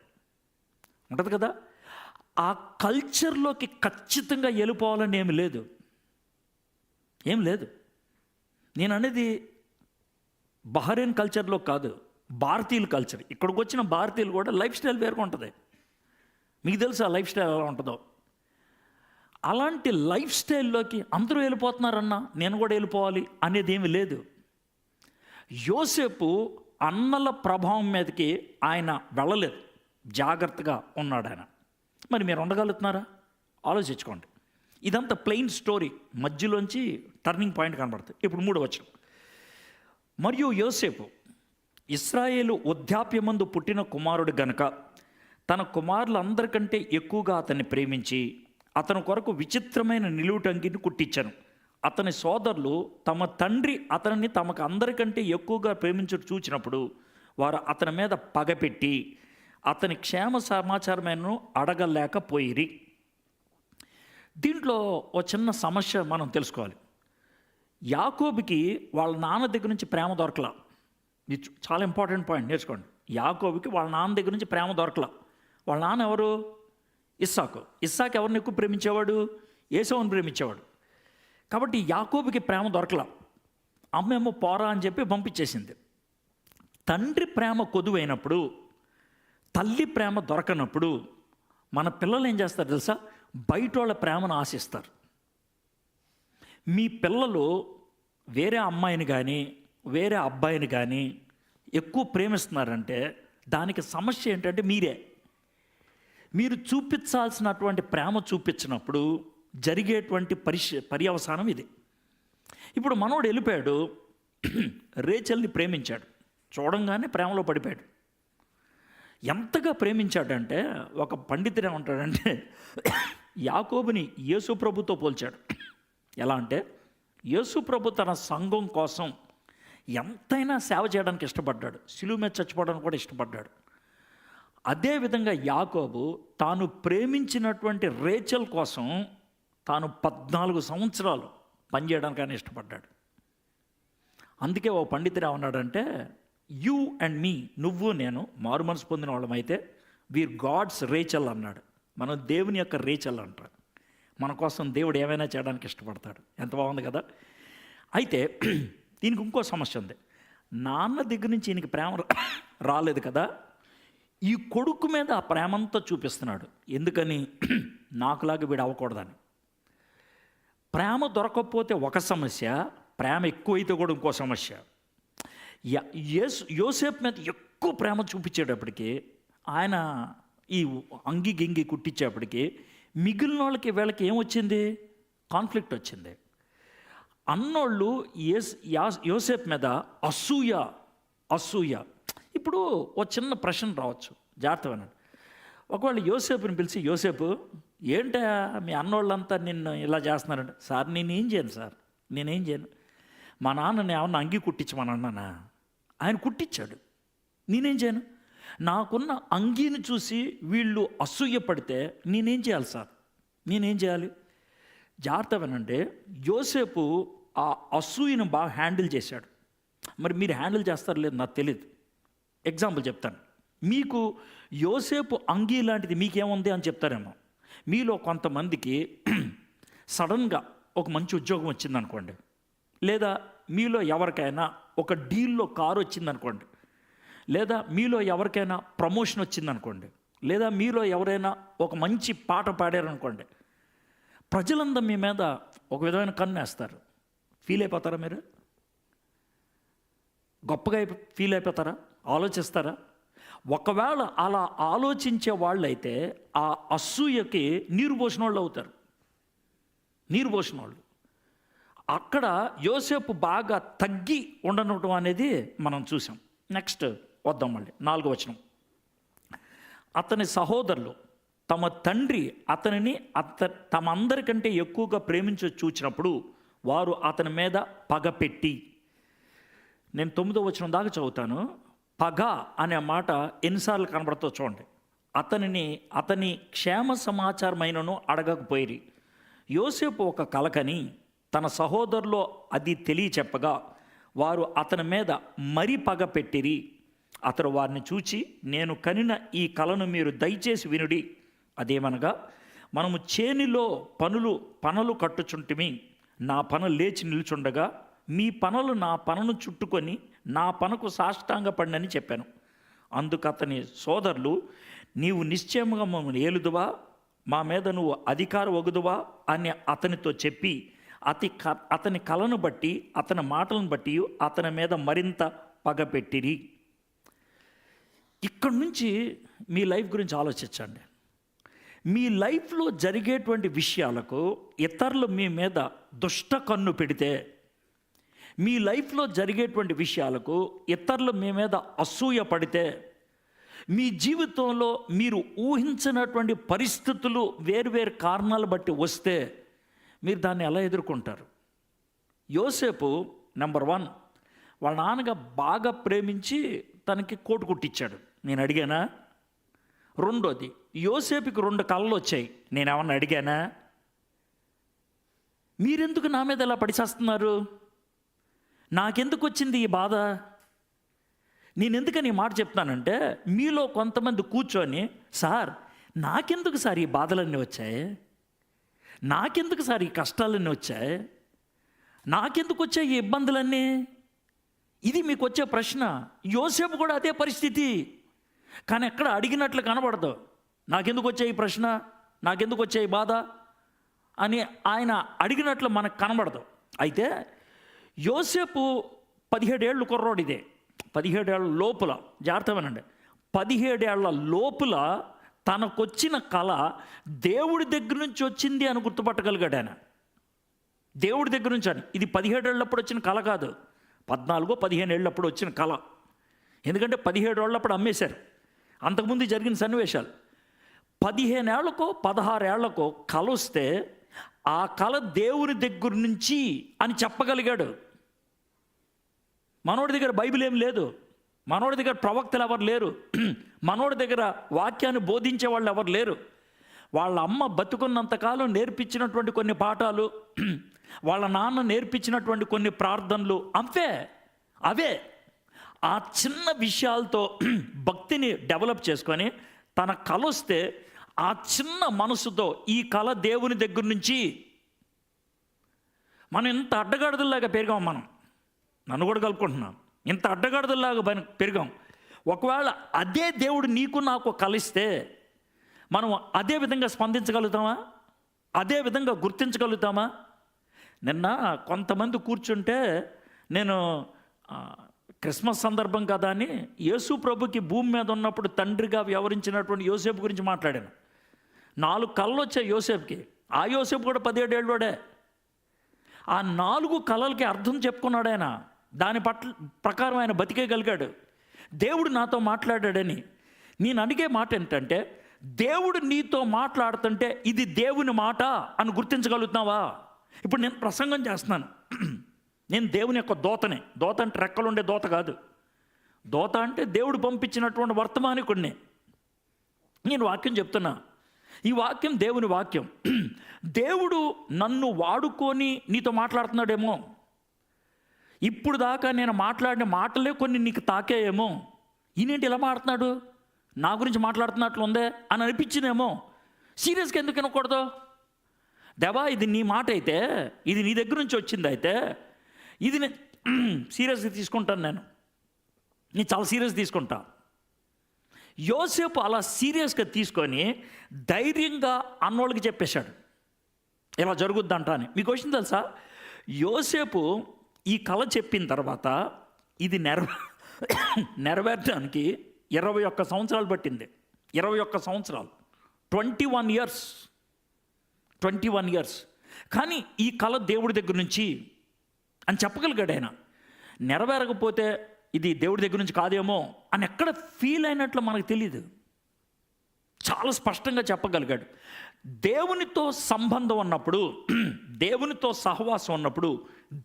కదా. ఆ కల్చర్లోకి ఖచ్చితంగా వెళ్ళిపోవాలని ఏం లేదు. నేను అనేది బహ్రెయిన్ కల్చర్లో కాదు, భారతీయుల కల్చర్. ఇక్కడికి వచ్చిన భారతీయులు కూడా లైఫ్ స్టైల్ వేరుగా ఉంటుంది. మీకు తెలుసు ఆ లైఫ్ స్టైల్ ఎలా ఉంటుందో. అలాంటి లైఫ్ స్టైల్లోకి అందరూ వెళ్ళిపోతున్నారన్నా నేను కూడా వెళ్ళిపోవాలి అనేది ఏమి లేదు. యోసేపు అన్నల ప్రభావం మీదకి ఆయన వెళ్ళలేదు, జాగ్రత్తగా ఉన్నాడు ఆయన. మరి మీరు ఉండగలుగుతున్నారా? ఆలోచించుకోండి. ఇదంతా ప్లెయిన్ స్టోరీ, మధ్యలోంచి టర్నింగ్ పాయింట్ కనబడుతుంది. ఇప్పుడు 3వ వచనం, మరియు యోసేపు ఇశ్రాయేలు వృద్ధాప్యమందు పుట్టిన కుమారుడు గనుక తన కుమారులందరికంటే ఎక్కువగా అతన్ని ప్రేమించి అతని కొరకు విచిత్రమైన నిలువుటంగిని కుట్టించాను. అతని సోదరులు తమ తండ్రి అతనిని తమకు అందరికంటే ఎక్కువగా ప్రేమించుట చూచినప్పుడు వారు అతని మీద పగపెట్టి అతని క్షేమ సమాచారమైన అడగలేకపోయిరి. దీంట్లో ఒక చిన్న సమస్య మనం తెలుసుకోవాలి. యాకోబుకి వాళ్ళ నాన్న దగ్గర నుంచి ప్రేమ దొరకలా. ఇది చాలా ఇంపార్టెంట్ పాయింట్, నేర్చుకోండి. యాకోబుకి వాళ్ళ నాన్న దగ్గర నుంచి ప్రేమ దొరకలా. వాళ్ళ నాన్న ఎవరు? ఇస్సాకు ఎవరిని ఎక్కువ ప్రేమించేవాడు? ఏసావుని ప్రేమించేవాడు. కాబట్టి యాకోబుకి ప్రేమ దొరకలా. అమ్మేమో పోరా అని చెప్పి పంపించేసింది. తండ్రి ప్రేమ కొదువైనప్పుడు, తల్లి ప్రేమ దొరకనప్పుడు మన పిల్లలు ఏం చేస్తారు తెలుసా? బయట వాళ్ళ ప్రేమను ఆశిస్తారు. మీ పిల్లలు వేరే అమ్మాయిని కానీ వేరే అబ్బాయిని కానీ ఎక్కువ ప్రేమిస్తున్నారంటే దానికి సమస్య ఏంటంటే మీరు చూపించాల్సినటువంటి ప్రేమ చూపించినప్పుడు జరిగేటువంటి పర్యవసానం ఇది. ఇప్పుడు మనోడు వెళ్ళిపోయాడు, రేచల్ని ప్రేమించాడు, చూడంగానే ప్రేమలో పడిపోయాడు. ఎంతగా ప్రేమించాడంటే ఒక పండితుడు ఏమంటాడంటే యాకోబుని యేసు ప్రభుతో పోల్చాడు. ఎలా అంటే యేసు ప్రభు తన సంఘం కోసం ఎంతైనా సేవ చేయడానికి ఇష్టపడ్డాడు, సిలువ మీద చచ్చిపోవడానికి కూడా ఇష్టపడ్డాడు. అదేవిధంగా యాకోబు తాను ప్రేమించినటువంటి రేచల్ కోసం తాను 14 సంవత్సరాలు పనిచేయడానికైనా ఇష్టపడ్డాడు. అందుకే ఓ పండితుడు ఏమన్నాడంటే, యూ అండ్ మీ, నువ్వు నేను మారు మనసు పొందిన వాళ్ళమైతే వీర్ గాడ్స్ రేచల్ అన్నాడు. మనం దేవుని యొక్క రేచల్ అంటారు. మన కోసం దేవుడు ఏమైనా చేయడానికి ఇష్టపడతాడు. ఎంత బాగుంది కదా. అయితే దీనికి ఇంకో సమస్య ఉంది. నాన్న దగ్గర నుంచి ఈయనకి ప్రేమ రాలేదు కదా, ఈ కొడుకు మీద ఆ ప్రేమంతా చూపిస్తున్నాడు. ఎందుకని? నాకులాగా వీడు అవ్వకూడదని. ప్రేమ దొరకకపోతే ఒక సమస్య, ప్రేమ ఎక్కువైతే కూడా ఇంకో సమస్య. యోసేపు మీద ఎక్కువ ప్రేమ చూపించేటప్పటికి, ఆయన ఈ అంగి గింగి కుట్టించేప్పటికి మిగిలిన వాళ్ళకి వీళ్ళకి ఏమొచ్చింది? కాన్ఫ్లిక్ట్ వచ్చింది. అన్నోళ్ళు యోసేపు మీద అసూయ. ఇప్పుడు ఓ చిన్న ప్రశ్న రావచ్చు, జాగ్రత్తగా వినండి. ఒకవేళ యోసేపుని పిలిచి, యోసేపు ఏంటా మీ అన్నోళ్ళంతా నిన్ను ఇలా చేస్తున్నారంటే, సార్ నేనేం చేయను సార్, నేనేం చేయను. మా నాన్నని ఏమన్నా అంగి కుట్టించమని అన్నానా? ఆయన కుట్టించాడు, నేనేం చేయను. నాకున్న అంగీని చూసి వీళ్ళు అసూయ పడితే నేనేం చేయాలి సార్, నేనేం చేయాలి? జాగ్రత్త వినండి. యోసేపు ఆ అసూయను బాగా హ్యాండిల్ చేశాడు. మరి మీరు హ్యాండిల్ చేస్తారో లేదు నాకు తెలియదు. ఎగ్జాంపుల్ చెప్తాను. మీకు యోసేపు అంగీ లాంటిది మీకేముంది అని చెప్తారేమో. మీలో కొంతమందికి సడన్గా ఒక మంచి ఉద్యోగం వచ్చిందనుకోండి, లేదా మీలో ఎవరికైనా ఒక డీల్లో కారు వచ్చిందనుకోండి, లేదా మీలో ఎవరికైనా ప్రమోషన్ వచ్చిందనుకోండి, లేదా మీలో ఎవరైనా ఒక మంచి పాట పాడారనుకోండి, ప్రజలందరూ మీ మీద ఒక విధమైన కన్ను వేస్తారు. ఫీల్ అయిపోతారా? మీరు గొప్పగా ఫీల్ అయిపోతారా? ఆలోచిస్తారా? ఒకవేళ అలా ఆలోచించే వాళ్ళైతే ఆ అసూయకి నీరు పోసిన వాళ్ళు అవుతారు. నీరు పోసిన వాళ్ళు. అక్కడ యోసేపు బాగా తగ్గి ఉండనటం అనేది మనం చూసాం. నెక్స్ట్ వద్దాం మళ్ళీ 4వ వచనం. అతని సహోదరులు తమ తండ్రి అతనిని తమ అందరికంటే ఎక్కువగా ప్రేమించి చూచినప్పుడు వారు అతని మీద పగపెట్టి, నేను 9వ వచనం దాకా చదువుతాను. పగ అనే మాట ఎన్నిసార్లు కనబడుతో చూడండి. అతని క్షేమ సమాచారమైనను అడగకపోయిరి. యోసేపు ఒక కలకని తన సహోదరులో అది తెలియచెప్పగా వారు అతని మీద మరీ పగ పెట్టిరి. అతడు వారిని చూచి, నేను కనిన ఈ కలను మీరు దయచేసి వినుడి. అదేమనగా, మనము చేనిలో పనులు కట్టుచుంటిమి. నా పన లేచి నిల్చుండగా మీ పనులు నా పనను చుట్టుకొని నా పనకు సాష్టాంగపడినని చెప్పాను. అందుకు అతని సోదరులు, నీవు నిశ్చయముగా మమ్మల్ని ఏలుదువా, మా మీద నువ్వు అధికార వగుదువా అని అతనితో చెప్పి అతని కలను బట్టి అతని మాటలను బట్టి అతని మీద మరింత పగపెట్టిరి. ఇక్కడి నుంచి మీ లైఫ్ గురించి ఆలోచించండి. మీ లైఫ్లో జరిగేటువంటి విషయాలకు ఇతరులు మీ మీద దుష్ట కన్ను పెడితే, మీ లైఫ్లో జరిగేటువంటి విషయాలకు ఇతరులు మీ మీద అసూయ పడితే, మీ జీవితంలో మీరు ఊహించినటువంటి పరిస్థితులు వేరువేరు కారణాలు బట్టి వస్తే మీరు దాన్ని ఎలా ఎదుర్కొంటారు? యోసేపు నెంబర్ 1, వాళ్ళ నాన్నగా బాగా ప్రేమించి తనకి కోటు కుట్టించాడు. నేను అడిగానా? రెండోది, యోసేపుకి 2 కళ్ళు వచ్చాయి. నేనేమన్నా అడిగానా? మీరెందుకు నా మీద ఎలా పడిచేస్తున్నారు? నాకెందుకు వచ్చింది ఈ బాధ? నేనెందుకని ఈ మాట చెప్తానంటే, మీలో కొంతమంది కూర్చొని, సార్ నాకెందుకు సార్ ఈ బాధలన్నీ వచ్చాయి, నాకెందుకు సార్ ఈ కష్టాలన్నీ వచ్చాయి, నాకెందుకు వచ్చాయి ఈ ఇబ్బందులన్నీ? ఇది మీకు వచ్చే ప్రశ్న. యోసేపు కూడా అదే పరిస్థితి, కానీ ఎక్కడ అడిగినట్లు కనబడదు. నాకెందుకు వచ్చాయి ఈ ప్రశ్న, నాకెందుకు వచ్చాయి ఈ బాధ అని ఆయన అడిగినట్లు మనకు కనబడదు. అయితే యోసేపు 17 ఏళ్ళు కుర్రోడు. ఇదే 17 ఏళ్ళ లోపల, జాగ్రత్తగానండి, 17 ఏళ్ల లోపల తనకొచ్చిన కళ దేవుడి దగ్గర నుంచి వచ్చింది అని గుర్తుపట్టగలిగాడు ఆయన. దేవుడి దగ్గర నుంచి అని. ఇది 17 ఏళ్ళప్పుడు వచ్చిన కళ కాదు, 14-15 ఏళ్ళప్పుడు వచ్చిన కళ. ఎందుకంటే 17 ఏళ్ళప్పుడు అమ్మేశారు. అంతకుముందు జరిగిన సన్నివేశాలు. 15 ఏళ్లకో 16 ఏళ్లకో కళ వస్తే ఆ కళ దేవుని దగ్గర నుంచి అని చెప్పగలిగాడు. మనోడి దగ్గర బైబిల్ ఏం లేదు, మనోడి దగ్గర ప్రవక్తలు ఎవరు లేరు, మనోడి దగ్గర వాక్యాన్ని బోధించే వాళ్ళు ఎవరు లేరు. వాళ్ళ అమ్మ బతుకున్నంతకాలం నేర్పించినటువంటి కొన్ని పాఠాలు, వాళ్ళ నాన్న నేర్పించినటువంటి కొన్ని ప్రార్థనలు అవే ఆ చిన్న విషయాలతో భక్తిని డెవలప్ చేసుకొని తన కళ వస్తే ఆ చిన్న మనసుతో ఈ కళ దేవుని దగ్గర నుంచి. మనం ఇంత అడ్డగాడిదల్లాగా పెరిగాం, నన్ను కూడా కలుపుకుంటున్నాం, ఇంత అడ్డగాడిదల్లాగా పెరిగాం. ఒకవేళ అదే దేవుడు నీకు నాకు కలిస్తే మనం అదే విధంగా స్పందించగలుగుతామా? అదే విధంగా గుర్తించగలుగుతామా? నిన్న కొంతమంది కూర్చుంటే నేను క్రిస్మస్ సందర్భం కదా అని యేసు ప్రభుకి భూమి మీద ఉన్నప్పుడు తండ్రిగా వ్యవహరించినటువంటి యోసేపు గురించి మాట్లాడాను. 4 కళలు వచ్చాయి యోసేపుకి. ఆ యోసేపు కూడా 17 ఏళ్ళోడే. ఆ 4 కళలకి అర్థం చెప్పుకున్నాడు ఆయన. దాని ప్రకారం ఆయన బతికేయగలిగాడు. దేవుడు నాతో మాట్లాడాడని. నేను అడిగే మాట ఏంటంటే, దేవుడు నీతో మాట్లాడుతుంటే ఇది దేవుని మాట అని గుర్తించగలుగుతున్నావా? ఇప్పుడు నేను ప్రసంగం చేస్తున్నాను, నేను దేవుని యొక్క దోతనే. దోత అంటే రెక్కలుండే దోత కాదు. దోత అంటే దేవుడు పంపించినటువంటి వర్తమానికుడిని. నేను వాక్యం చెప్తున్నా, ఈ వాక్యం దేవుని వాక్యం. దేవుడు నన్ను వాడుకొని నీతో మాట్లాడుతున్నాడేమో. ఇప్పుడు దాకా నేను మాట్లాడిన మాటలే కొన్ని నీకు తాకేయేమో. ఈయనేంటి ఇలా మాట్లాడుతున్నాడు, నా గురించి మాట్లాడుతున్నట్లు ఉందే అని అనిపించిందేమో. సీరియస్గా ఎందుకు వినకూడదు? దేవా, ఇది నీ మాట అయితే, ఇది నీ దగ్గర నుంచి వచ్చింది అయితే, ఇది నేను సీరియస్గా తీసుకుంటాను. నేను చాలా సీరియస్ తీసుకుంటా. యోసేపు అలా సీరియస్గా తీసుకొని ధైర్యంగా అన్నోళ్ళకి చెప్పేశాడు, ఇలా జరుగుద్దంట అని. మీకు వచ్చింది తెలుసా, యోసేపు ఈ కళ చెప్పిన తర్వాత ఇది నెరవేర్చడానికి 21 సంవత్సరాలు పట్టింది. 21 సంవత్సరాలు, 21 ఇయర్స్. కానీ ఈ కళ దేవుడి దగ్గర నుంచి అని చెప్పగలిగాడు ఆయన. నెరవేరకపోతే ఇది దేవుడి దగ్గర నుంచి కాదేమో అని ఎక్కడ ఫీల్ అయినట్లు మనకు తెలియదు. చాలా స్పష్టంగా చెప్పగలిగాడు. దేవునితో సంబంధం ఉన్నప్పుడు, దేవునితో సహవాసం ఉన్నప్పుడు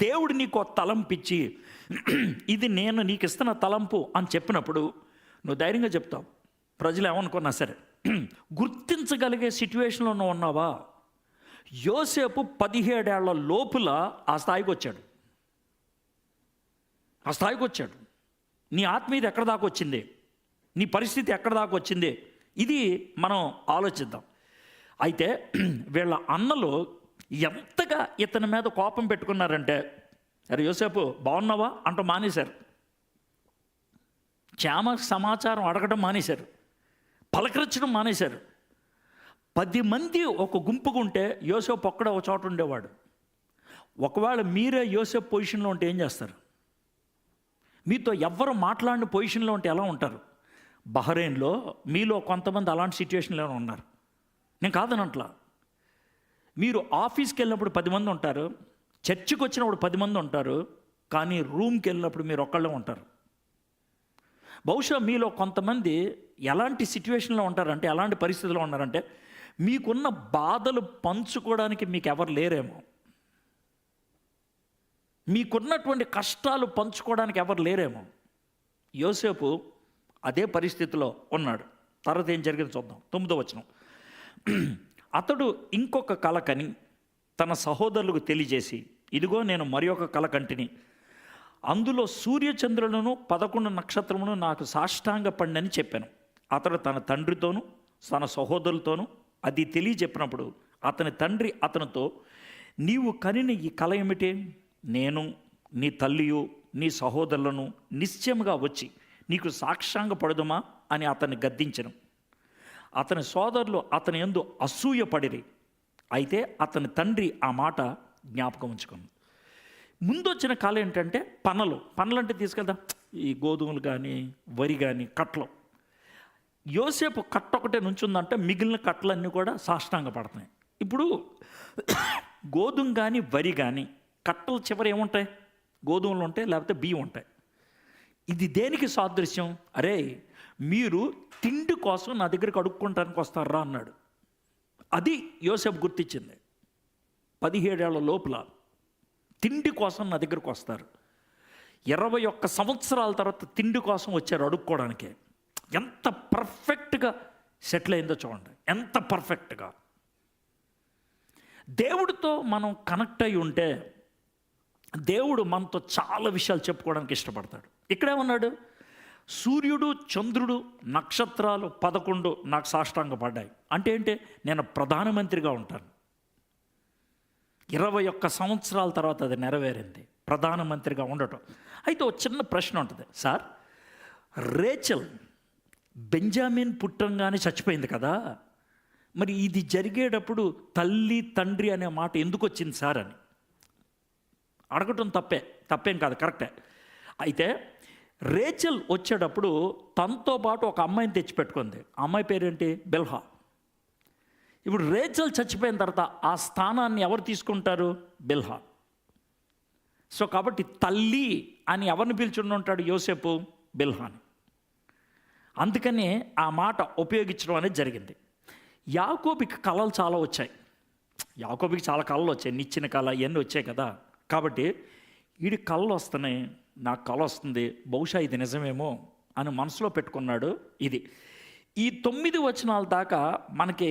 దేవుడు నీకు తలంపిచ్చి ఇది నేను నీకు ఇస్తున్న తలంపు అని చెప్పినప్పుడు నువ్వు ధైర్యంగా చెప్తావు. ప్రజలు ఏమనుకున్నా సరే. గుర్తించగలిగే సిచ్యువేషన్లో నువ్వు ఉన్నావా? యోసేపు 17 ఏళ్ల లోపల ఆ స్థాయికి వచ్చాడు. నీ ఆత్మీయత ఎక్కడ దాకా వచ్చింది, నీ పరిస్థితి ఎక్కడ దాకా వచ్చింది, ఇది మనం ఆలోచిద్దాం. అయితే వీళ్ళ అన్నలు ఎంతగా ఇతని మీద కోపం పెట్టుకున్నారంటే, అరే యోసేపు బాగున్నావా అంటూ మానేశారు. క్షేమ సమాచారం అడగడం మానేశారు, పలకరించడం మానేశారు. 10 మంది ఒక గుంపుగా ఉంటే యోసేపు ఒక్కడే ఒక చోట ఉండేవాడు. ఒకవేళ మీరే యోసేపు పొజిషన్లో ఉంటే ఏం చేస్తారు? మీతో ఎవ్వరు మాట్లాడిన పొజిషన్లో ఉంటే ఎలా ఉంటారు? బహ్రెయిన్లో మీలో కొంతమంది అలాంటి సిచ్యువేషన్లో ఉన్నారు. నేను కాదనట్లా. మీరు ఆఫీస్కి వెళ్ళినప్పుడు 10 మంది ఉంటారు, చర్చికి వచ్చినప్పుడు 10 మంది ఉంటారు, కానీ రూమ్కి వెళ్ళినప్పుడు మీరు ఒక్కళ్ళే ఉంటారు. బహుశా మీలో కొంతమంది ఎలాంటి సిచ్యువేషన్లో ఉంటారంటే, ఎలాంటి పరిస్థితుల్లో ఉన్నారంటే, మీకున్న బాధలు పంచుకోవడానికి మీకు ఎవరు లేరేమో, మీకున్నటువంటి కష్టాలు పంచుకోవడానికి ఎవరు లేరేమో. యోసేపు అదే పరిస్థితిలో ఉన్నాడు. తర్వాత ఏం జరిగింది చూద్దాం. 9వ వచనం. అతడు ఇంకొక కల కని తన సహోదరులకు తెలియజేసి, ఇదిగో నేను మరి ఒక కల కంటిని, అందులో సూర్యచంద్రులను 11 నక్షత్రమును నాకు సాష్టాంగ పడినని చెప్పాను. అతడు తన తండ్రితోనూ తన సహోదరులతోనూ అది తెలియజెప్పినప్పుడు అతని తండ్రి అతనితో, నీవు కనిన ఈ కల ఏమిటి? నేను నీ తల్లియు నీ సహోదరులను నిశ్చయముగా వచ్చి నీకు సాక్షాంగ పడదుమా అని అతన్ని గద్దించను. అతని సోదరులు అతని యందు అసూయపడిరి. అయితే అతని తండ్రి ఆ మాట జ్ఞాపకం ఉంచుకున్నాడు. ముందు వచ్చిన కళ ఏంటంటే పనలు అంటే తీసుకెళ్దాం, ఈ గోధుమలు కానీ వరి కానీ కట్టలు. యోసేపు కట్ట ఒకటే నుంచుందంటే మిగిలిన కట్టలన్నీ కూడా సాష్టాంగ పడుతున్నాయి. ఇప్పుడు గోధుమ కానీ వరి కానీ కట్టల చివరి ఏముంటాయి? గోధుమలు ఉంటాయి, లేకపోతే బియ్యం ఉంటాయి. ఇది దేనికి సాదృశ్యం? అరే, మీరు తిండి కోసం నా దగ్గరికి అడుక్కుంటానికి వస్తారా అన్నాడు. అది యోసేపు గుర్తించింది. 17 ఏళ్ల లోపల తిండి కోసం నా దగ్గరకు వస్తారు. 21 సంవత్సరాల తర్వాత తిండి కోసం వచ్చారు అడుక్కోవడానికి. ఎంత పర్ఫెక్ట్గా సెటిల్ అయిందో చూడండి, ఎంత పర్ఫెక్ట్గా. దేవుడితో మనం కనెక్ట్ అయి ఉంటే దేవుడు మనతో చాలా విషయాలు చెప్పుకోవడానికి ఇష్టపడతాడు. ఇక్కడేమన్నాడు? సూర్యుడు, చంద్రుడు, నక్షత్రాలు 11 నాకు సాష్టాంగపడ్డాయి. అంటే ఏంటి? నేను ప్రధానమంత్రిగా ఉంటాను. 21 సంవత్సరాల తర్వాత అది నెరవేరింది, ప్రధానమంత్రిగా ఉండటం. అయితే ఒక చిన్న ప్రశ్న ఉంటుంది. సార్, రేచల్ బెంజామిన్ పుట్టంగానే చచ్చిపోయింది కదా, మరి ఇది జరిగేటప్పుడు తల్లి తండ్రి అనే మాట ఎందుకు వచ్చింది సార్ అని అడగటం తప్పేం కాదు, కరెక్టే. అయితే రేచల్ వచ్చేటప్పుడు తనతో పాటు ఒక అమ్మాయిని తెచ్చిపెట్టుకుంది. ఆ అమ్మాయి పేరేంటి? బిల్హా. ఇప్పుడు రేచల్ చచ్చిపోయిన తర్వాత ఆ స్థానాన్ని ఎవరు తీసుకుంటారు? బిల్హా. సో కాబట్టి తల్లి అని ఎవరిని పిలిచి ఉంటాడు యోసేపు? బిల్హాని. అందుకనే ఆ మాట ఉపయోగించడం అనేది జరిగింది. యాకోబుకి కళలు చాలా వచ్చాయి. యాకోబుకి చాలా కళలు వచ్చాయి, నిచ్చిన కళ ఇవన్నీ వచ్చాయి కదా. కాబట్టి వీడి కళలు వస్తున్నాయి, నాకు కళ వస్తుంది, బహుశా ఇది నిజమేమో అని మనసులో పెట్టుకున్నాడు. ఇది ఈ 9 వచనాల దాకా మనకి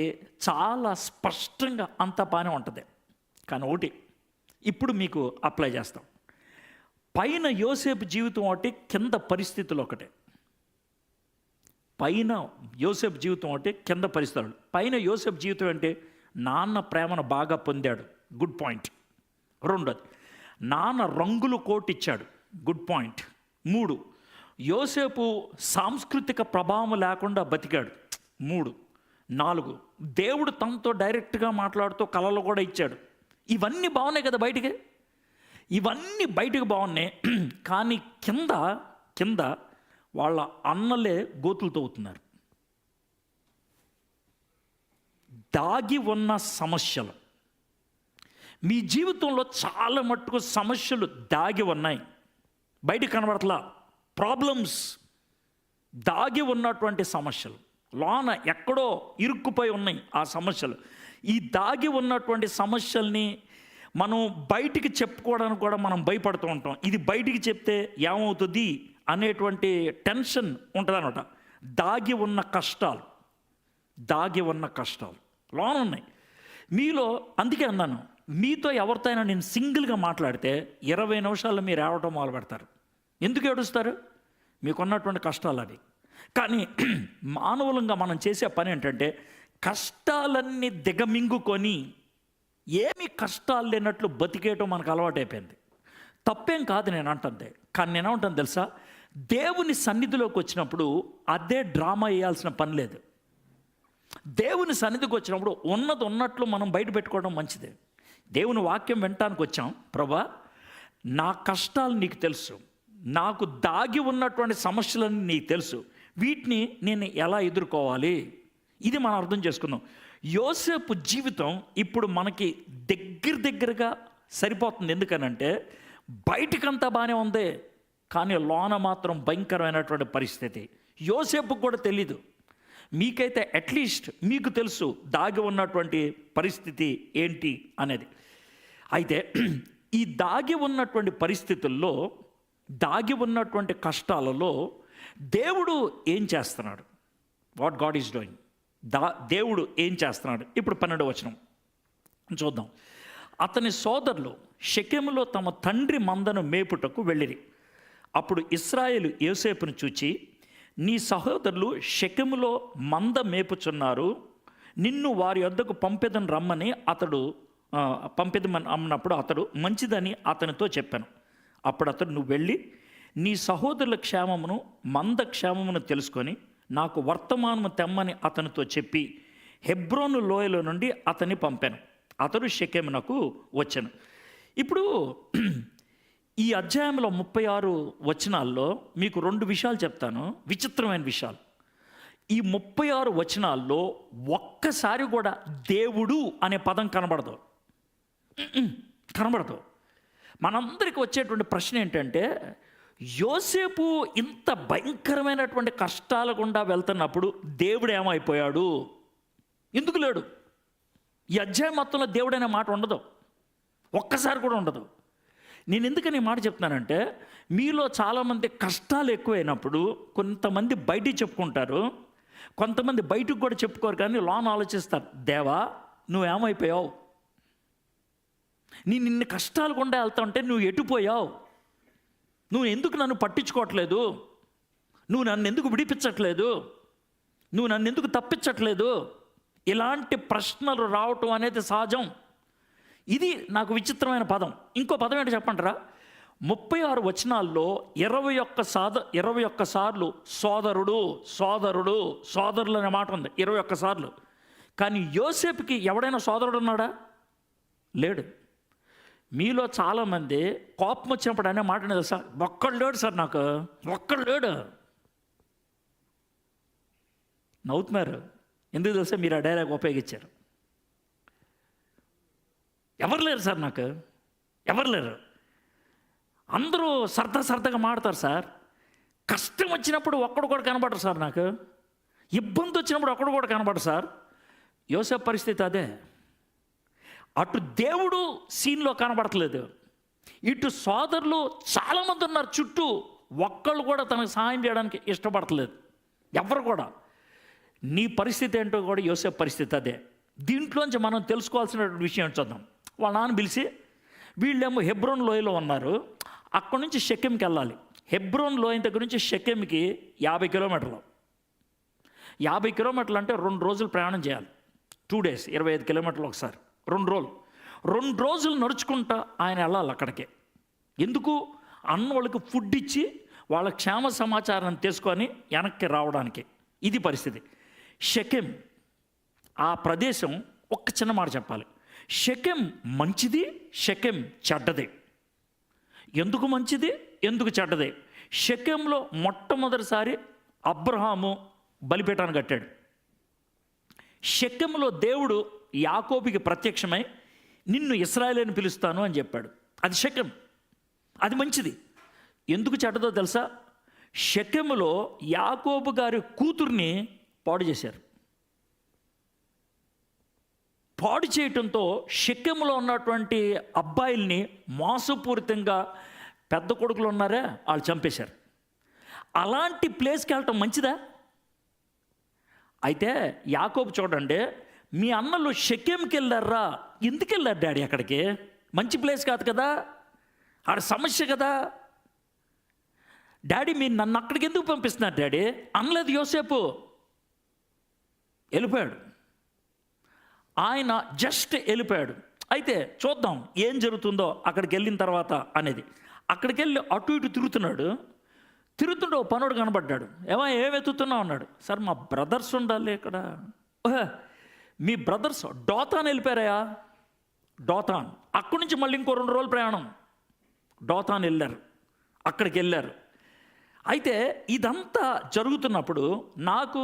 చాలా స్పష్టంగా అంత బాగానే ఉంటుంది. కానీ ఒకటి ఇప్పుడు మీకు అప్లై చేస్తాం. పైన యోసేపు జీవితం ఒకటి, కింద పరిస్థితులు ఒకటే. పైన యోసేపు జీవితం ఒకటి, కింద పరిస్థితులు. పైన యోసేపు జీవితం అంటే నాన్న ప్రేమను బాగా పొందాడు, గుడ్ పాయింట్. 2, నాన్న రంగులు కోట్ ఇచ్చాడు, గుడ్ పాయింట్. 3, యోసేపు సాంస్కృతిక ప్రభావం లేకుండా బతికాడు, 3. 4, దేవుడు తనతో డైరెక్ట్గా మాట్లాడుతూ కళలు కూడా ఇచ్చాడు. ఇవన్నీ బాగున్నాయి కదా బయటికి, ఇవన్నీ బయటికి బాగున్నాయి. కానీ కింద వాళ్ళ అన్నలే గోతులతో అవుతున్నారు. దాగి ఉన్న సమస్యలు మీ జీవితంలో చాలా మట్టుకు సమస్యలు దాగి ఉన్నాయి, బయటికి కనబడట్లా. ప్రాబ్లమ్స్ దాగి ఉన్నటువంటి సమస్యలు లోన ఎక్కడో ఇరుక్కుపోయి ఉన్నాయి ఆ సమస్యలు. ఈ దాగి ఉన్నటువంటి సమస్యల్ని మనం బయటికి చెప్పుకోవడానికి కూడా మనం భయపడుతూ ఉంటాం. ఇది బయటికి చెప్తే ఏమవుతుంది అనేటువంటి టెన్షన్ ఉంటుంది అనమాట. దాగి ఉన్న కష్టాలు లోన ఉన్నాయి మీలో. అందుకే అన్నాను, మీతో ఎవరితో అయినా నేను సింగిల్గా మాట్లాడితే 20 నిమిషాల్లో మీరు ఏడవటం మొదలు పెడతారు. ఎందుకు ఏడుస్తారు? మీకున్నటువంటి కష్టాలు అవి. కానీ మానవులంగా మనం చేసే పని ఏంటంటే కష్టాలన్నీ దిగమింగుకొని ఏమి కష్టాలు లేనట్లు బతికేయటం మనకు అలవాటైపోయింది. తప్పేం కాదు నేను అంటుంది. కానీ నేనేమంటాను తెలుసా, దేవుని సన్నిధిలోకి వచ్చినప్పుడు అదే డ్రామా వేయాల్సిన పని లేదు. దేవుని సన్నిధికి వచ్చినప్పుడు ఉన్నది ఉన్నట్లు మనం బయట పెట్టుకోవడం మంచిదే. దేవుని వాక్యం వినటానికి వచ్చాం. ప్రభా, నా కష్టాలు నీకు తెలుసు, నాకు దాగి ఉన్నటువంటి సమస్యలన్నీ నీకు తెలుసు, వీటిని నేను ఎలా ఎదుర్కోవాలి, ఇది మనం అర్థం చేసుకుందాం. యోసేపు జీవితం ఇప్పుడు మనకి దగ్గరగా సరిపోతుంది. ఎందుకనంటే బయటికంతా బాగానే ఉంది, కానీ లోన మాత్రం భయంకరమైనటువంటి పరిస్థితి. యోసేపుకు కూడా తెలీదు. మీకైతే అట్లీస్ట్ మీకు తెలుసు దాగి ఉన్నటువంటి పరిస్థితి ఏంటి అనేది. అయితే ఈ దాగి ఉన్నటువంటి పరిస్థితుల్లో, దాగి ఉన్నటువంటి కష్టాలలో దేవుడు ఏం చేస్తున్నాడు? What God is doing. దేవుడు ఏం చేస్తున్నాడు? ఇప్పుడు 12వ వచనం చూద్దాం. అతని సోదరులు షెకెములో తమ తండ్రి మందను మేపుటకు వెళ్ళిరి. అప్పుడు ఇశ్రాయేలు యోసేపును చూచి, నీ సహోదరులు షెకెములో మంద మేపుచున్నారు, నిన్ను వారి వద్దకు పంపెదను రమ్మని పంపెదమని అన్నప్పుడు అతడు మంచిదని అతనితో చెప్పాను. అప్పుడు అతడు, నువ్వు వెళ్ళి నీ సహోదరుల క్షేమమును మంద క్షేమమును తెలుసుకొని నాకు వర్తమానము తెమ్మని అతనితో చెప్పి హెబ్రోను లోయలో నుండి అతన్ని పంపాను. అతడు షెకెమునకు వచ్చాను. ఇప్పుడు ఈ అధ్యాయంలో 36 వచనాల్లో మీకు 2 విషయాలు చెప్తాను, విచిత్రమైన విషయాలు. ఈ 36 వచనాల్లో ఒక్కసారి కూడా దేవుడు అనే పదం కనబడదు. మనందరికీ వచ్చేటువంటి ప్రశ్న ఏంటంటే, యోసేపు ఇంత భయంకరమైనటువంటి కష్టాల గుండా వెళ్తున్నప్పుడు దేవుడు ఏమైపోయాడు, ఎందుకు లేడు? ఈ అధ్యాయం మొత్తంలో దేవుడు అనే మాట ఉండదు, ఒక్కసారి కూడా ఉండదు. నేను ఎందుకని ఈ మాట చెప్తున్నానంటే, మీలో చాలామంది కష్టాలు ఎక్కువైనప్పుడు కొంతమంది బయటికి చెప్పుకుంటారు, కొంతమంది బయటకు కూడా చెప్పుకోరు, కానీ లోన ఆలోచిస్తారు, దేవా నువ్వేమైపోయావు, నిన్ను కష్టాలు గుండా వెళ్తా ఉంటే నువ్వు ఎటుపోయావు, నువ్వు ఎందుకు నన్ను పట్టించుకోవట్లేదు, నువ్వు నన్ను ఎందుకు విడిపించట్లేదు, నువ్వు నన్ను ఎందుకు తప్పించట్లేదు, ఇలాంటి ప్రశ్నలు రావటం అనేది సహజం. ఇది నాకు విచిత్రమైన పదం. ఇంకో పదం ఏంటో చెప్పంటారా? 36 వచనాల్లో 21 సార్లు సోదరుడు సోదరుడు సోదరులు అనే మాట ఉంది, 21 సార్లు. కానీ యోసేపుకి ఎవడైనా సోదరుడు ఉన్నాడా? లేడు. మీలో చాలామంది కోపం వచ్చినప్పుడు అనే మాట అనేది, సార్ ఒక్కడు లేడు సార్, నాకు ఒక్కడు లేడు. నవ్వుతున్నారు ఎందుకు తెలుసా? మీరు ఆ డైలాగ్ ఉపయోగించారు. ఎవరు లేరు సార్, నాకు ఎవరు లేరు. అందరూ సరదాగా మాడతారు సార్. కష్టం వచ్చినప్పుడు ఒక్కడు కూడా కనబడరు సార్, నాకు ఇబ్బంది వచ్చినప్పుడు ఒక్కడు కూడా కనబడరు సార్. యోసేపు పరిస్థితి అదే. అటు దేవుడు సీన్లో కనబడట్లేదు, ఇటు సోదరులు చాలామంది ఉన్నారు చుట్టూ, ఒక్కళ్ళు కూడా తనకు సహాయం చేయడానికి ఇష్టపడట్లేదు, ఎవరు కూడా. నీ పరిస్థితి ఏంటో కూడా యోసేపు పరిస్థితి అదే. దీంట్లోంచి మనం తెలుసుకోవాల్సిన విషయం చూద్దాం. వాళ్ళ నాన్న పిలిచి, వీళ్ళేమో హెబ్రోన్ లోయలో ఉన్నారు, అక్కడి నుంచి షెకెంకి వెళ్ళాలి. హెబ్రోన్ లోయ దగ్గర నుంచి షెకెంకి 50 కిలోమీటర్లు. 50 కిలోమీటర్లు అంటే 2 రోజులు ప్రయాణం చేయాలి. 2 days 25 కిలోమీటర్లు ఒకసారి, 2 రోజులు నడుచుకుంటా ఆయన వెళ్ళాలి అక్కడికి. ఎందుకు? అన్నోళ్ళకి ఫుడ్ ఇచ్చి వాళ్ళ క్షేమ సమాచారాన్ని తీసుకొని వెనక్కి రావడానికి. ఇది పరిస్థితి. షెకెం ఆ ప్రదేశం, ఒక్క చిన్న మాట చెప్పాలి, షెకెం మంచిది, షెకెం చెడ్డది. ఎందుకు మంచిది, ఎందుకు చెడ్డది? షెకెంలో మొట్టమొదటిసారి అబ్రహాము బలిపీఠాన్ని కట్టాడు. షెకెంలో దేవుడు యాకోబుకి ప్రత్యక్షమై నిన్ను ఇశ్రాయేలు అని పిలుస్తాను అని చెప్పాడు. అది షెకెం, అది మంచిది. ఎందుకు చెడ్డదో తెలుసా? షెకెములో యాకోబు గారి కూతుర్ని పాడు చేశారు. పాడు చేయటంతో షెకెములో ఉన్నటువంటి అబ్బాయిల్ని మోసపూరితంగా, పెద్ద కొడుకులు ఉన్నారే వాళ్ళు చంపేశారు. అలాంటి ప్లేస్కి వెళ్ళటం మంచిదా? అయితే యాకోబు చూడండి, మీ అన్నలు షెకెంకి వెళ్ళారా? ఎందుకు వెళ్ళారు డాడీ అక్కడికి? మంచి ప్లేస్ కాదు కదా, ఆడ సమస్య కదా. డాడీ మీరు నన్ను అక్కడికి ఎందుకు పంపిస్తున్నారు డాడీ అనలేదు యోసేపు. వెళ్ళిపోయాడు, ఆయన జస్ట్ వెళ్ళిపోయాడు. అయితే చూద్దాం ఏం జరుగుతుందో అక్కడికి వెళ్ళిన తర్వాత అనేది. అక్కడికి వెళ్ళి అటు ఇటు తిరుగుతుంటే ఓ పనుడు కనబడ్డాడు. ఏం వెతుకుతున్నావు అన్నాడు. సార్ మా బ్రదర్స్ ఉండాలి ఇక్కడ. మీ బ్రదర్స్ డోతాన్ వెళ్ళిపోయారయా? డోతాన్. అక్కడి నుంచి మళ్ళీ ఇంకో 2 రోజులు ప్రయాణం. డోతాన్ వెళ్ళారు, అక్కడికి వెళ్ళారు. అయితే ఇదంతా జరుగుతున్నప్పుడు నాకు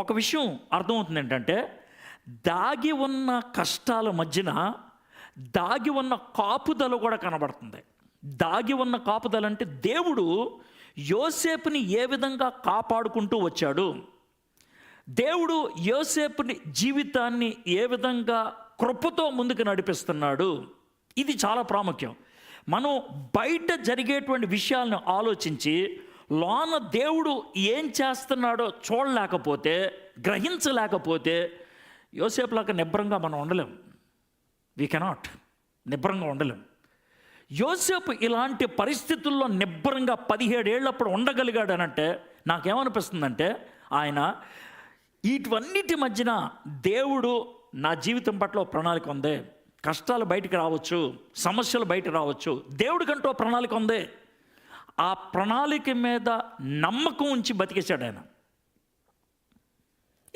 ఒక విషయం అర్థమవుతుంది ఏంటంటే, దాగి ఉన్న కష్టాల మధ్యన దాగి ఉన్న కాపుదల కూడా కనబడుతుంది. దాగి ఉన్న కాపుదల అంటే దేవుడు యోసేపుని ఏ విధంగా కాపాడుకుంటూ వచ్చాడు, దేవుడు యోసేపుని జీవితాన్ని ఏ విధంగా కృపతో ముందుకు నడిపిస్తున్నాడు. ఇది చాలా ప్రాముఖ్యం. మనం బయట జరిగేటువంటి విషయాలను ఆలోచించి లోన దేవుడు ఏం చేస్తున్నాడో చూడలేకపోతే, గ్రహించలేకపోతే యోసేపులాగా నిబ్బరంగా మనం ఉండలేం. వీ కెనాట్ నిబ్బరంగా ఉండలేం. యోసేపు ఇలాంటి పరిస్థితుల్లో నిబ్బరంగా 17 ఏళ్ళప్పుడు ఉండగలిగాడు అనంటే నాకేమనిపిస్తుందంటే, ఆయన వీటన్నిటి మధ్యన దేవుడు నా జీవితం పట్ల ప్రణాళిక ఉంది, కష్టాలు బయటికి రావచ్చు, సమస్యలు బయట రావచ్చు, దేవుడికంటూ ప్రణాళిక ఉంది. ఆ ప్రణాళిక మీద నమ్మకం ఉంచి బతికేశాడు ఆయన.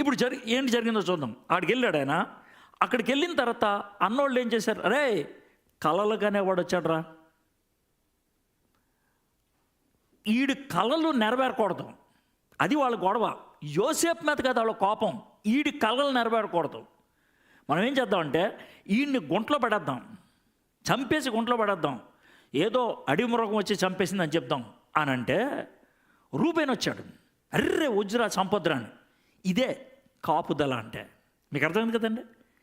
ఇప్పుడు ఏంటి జరిగిందో చూద్దాం. ఆడికి వెళ్ళాడు ఆయన. అక్కడికి వెళ్ళిన తర్వాత అన్నోళ్ళు ఏం చేశారు? అరే కలలుగానే వాడు వచ్చాడురా, ఈడు కలలు నెరవేరకూడదు, అది వాళ్ళ గొడవ. యోసేపు మీద కదా వాళ్ళ కోపం. ఈడి కలలు నెరవేరకూడదు. మనం ఏం చేద్దామంటే ఈయన్ని గుంటలో పడేద్దాం, చంపేసి గుంటలో పడేద్దాం, ఏదో అడిమృగం వచ్చి చంపేసిందని చెప్దాం అని అంటే రూబేన్ వచ్చాడు. అర్రే వజ్రా చంపొద్దురాని. ఇదే కాపుదల అంటే. మీకు అర్థమైంది కదండి,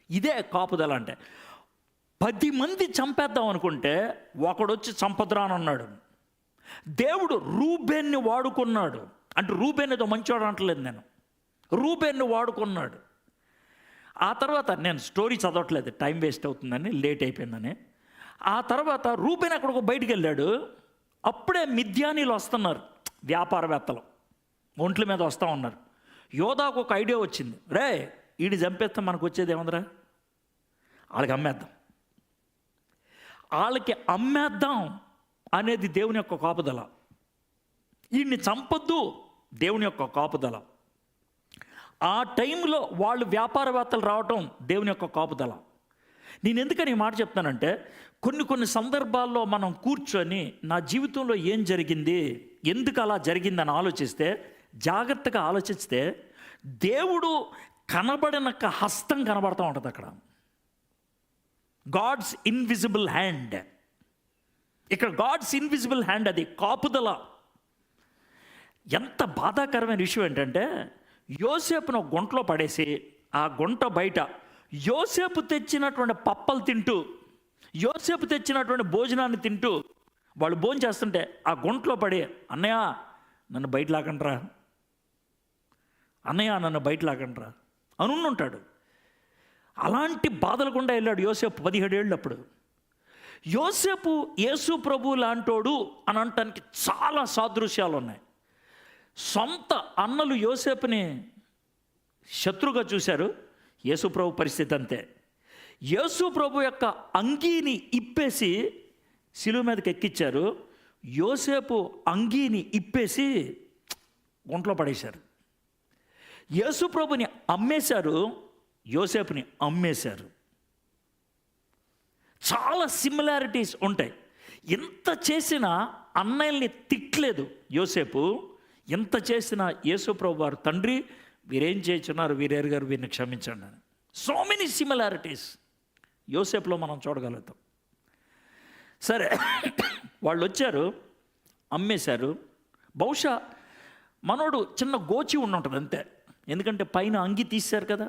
ఇదే కాపుదల అంటే. 10 మంది చంపేద్దాం అనుకుంటే ఒకడొచ్చి చంపొద్దురా అని అన్నాడు. దేవుడు రూబేన్ని వాడుకున్నాడు. అంటే రూబేన్ ఏదో మంచివాడు అంటలేదు నేను, రూబేన్ని వాడుకున్నాడు. ఆ తర్వాత నేను స్టోరీ చదవట్లేదు, టైం వేస్ట్ అవుతుందని, లేట్ అయిపోయిందని. ఆ తర్వాత రూబేన్ ఎక్కడికో బయటికి వెళ్ళాడు. అప్పుడే మిద్యానీలు వస్తున్నారు, వ్యాపారవేత్తలు ఒంట్ల మీద వస్తూ ఉన్నారు. యోధాకు ఒక ఐడియా వచ్చింది, రే వీడి చంపేస్తే మనకు వచ్చేది ఏమందరా, వాళ్ళకి అమ్మేద్దాం, వాళ్ళకి అమ్మేద్దాం అనేది దేవుని యొక్క కాపుదల. వీడిని చంపొద్దు, దేవుని యొక్క కాపుదల. ఆ టైంలో వాళ్ళు వ్యాపారవేత్తలు రావటం దేవుని యొక్క కాపుదల. నేను ఎందుకని ఈ మాట చెప్తానంటే, కొన్ని సందర్భాల్లో మనం కూర్చొని నా జీవితంలో ఏం జరిగింది, ఎందుకు అలా జరిగిందని ఆలోచిస్తే, జాగ్రత్తగా ఆలోచిస్తే దేవుడు కనబడినక్క హస్తం కనబడుతూ ఉంటుంది అక్కడ. God's invisible hand. ఇక్కడ గాడ్స్ ఇన్విజిబుల్ హ్యాండ్, అది కాపుదల. ఎంత బాధాకరమైన విషయం ఏంటంటే, యోసేపును గుంటలో పడేసి ఆ గుంట బయట యోసేపు తెచ్చినటువంటి పప్పలు తింటూ, యోసేపు తెచ్చినటువంటి భోజనాన్ని తింటూ వాళ్ళు భోజనం చేస్తుంటే ఆ గుంటలో పడి, అన్నయ్య నన్ను బయట లాగండ్రా, అన్నయ్య నన్ను బయట లాగండ్రా అని ఉంటాడు. అలాంటి బాధలు గుండా వెళ్ళాడు యోసేపు 17 ఏళ్ళు అప్పుడు. యోసేపు యేసు ప్రభు లాంటోడు అని అనటానికి చాలా సాదృశ్యాలు ఉన్నాయి. సొంత అన్నలు యోసేపుని శత్రుగా చూశారు. యేసు ప్రభు పరిస్థితి అంతే. యేసు ప్రభు యొక్క అంగీని ఇప్పేసి శిలువ మీదకి ఎక్కించారు. యోసేపు అంగీని ఇప్పేసి గుంటలో పడేశారు. యేసు ప్రభుని అమ్మేశారు, యోసేపుని అమ్మేశారు. చాలా సిమిలారిటీస్ ఉంటాయి. ఎంత చేసినా అన్నయ్యల్ని తిట్టలేదు యోసేపు. ఎంత చేసినా యేసు ప్రభు వారు, తండ్రి వీరేం చేస్తున్నారు, వీరేరు గారు వీరిని క్షమించండి అని. సో మెనీ సిమిలారిటీస్ యోసేపులో మనం చూడగలుగుతాం. సరే, వాళ్ళు వచ్చారు, అమ్మేశారు. బహుశా మనోడు చిన్న గోచి ఉండుంటుంది అంతే. ఎందుకంటే పైన అంగి తీశారు కదా,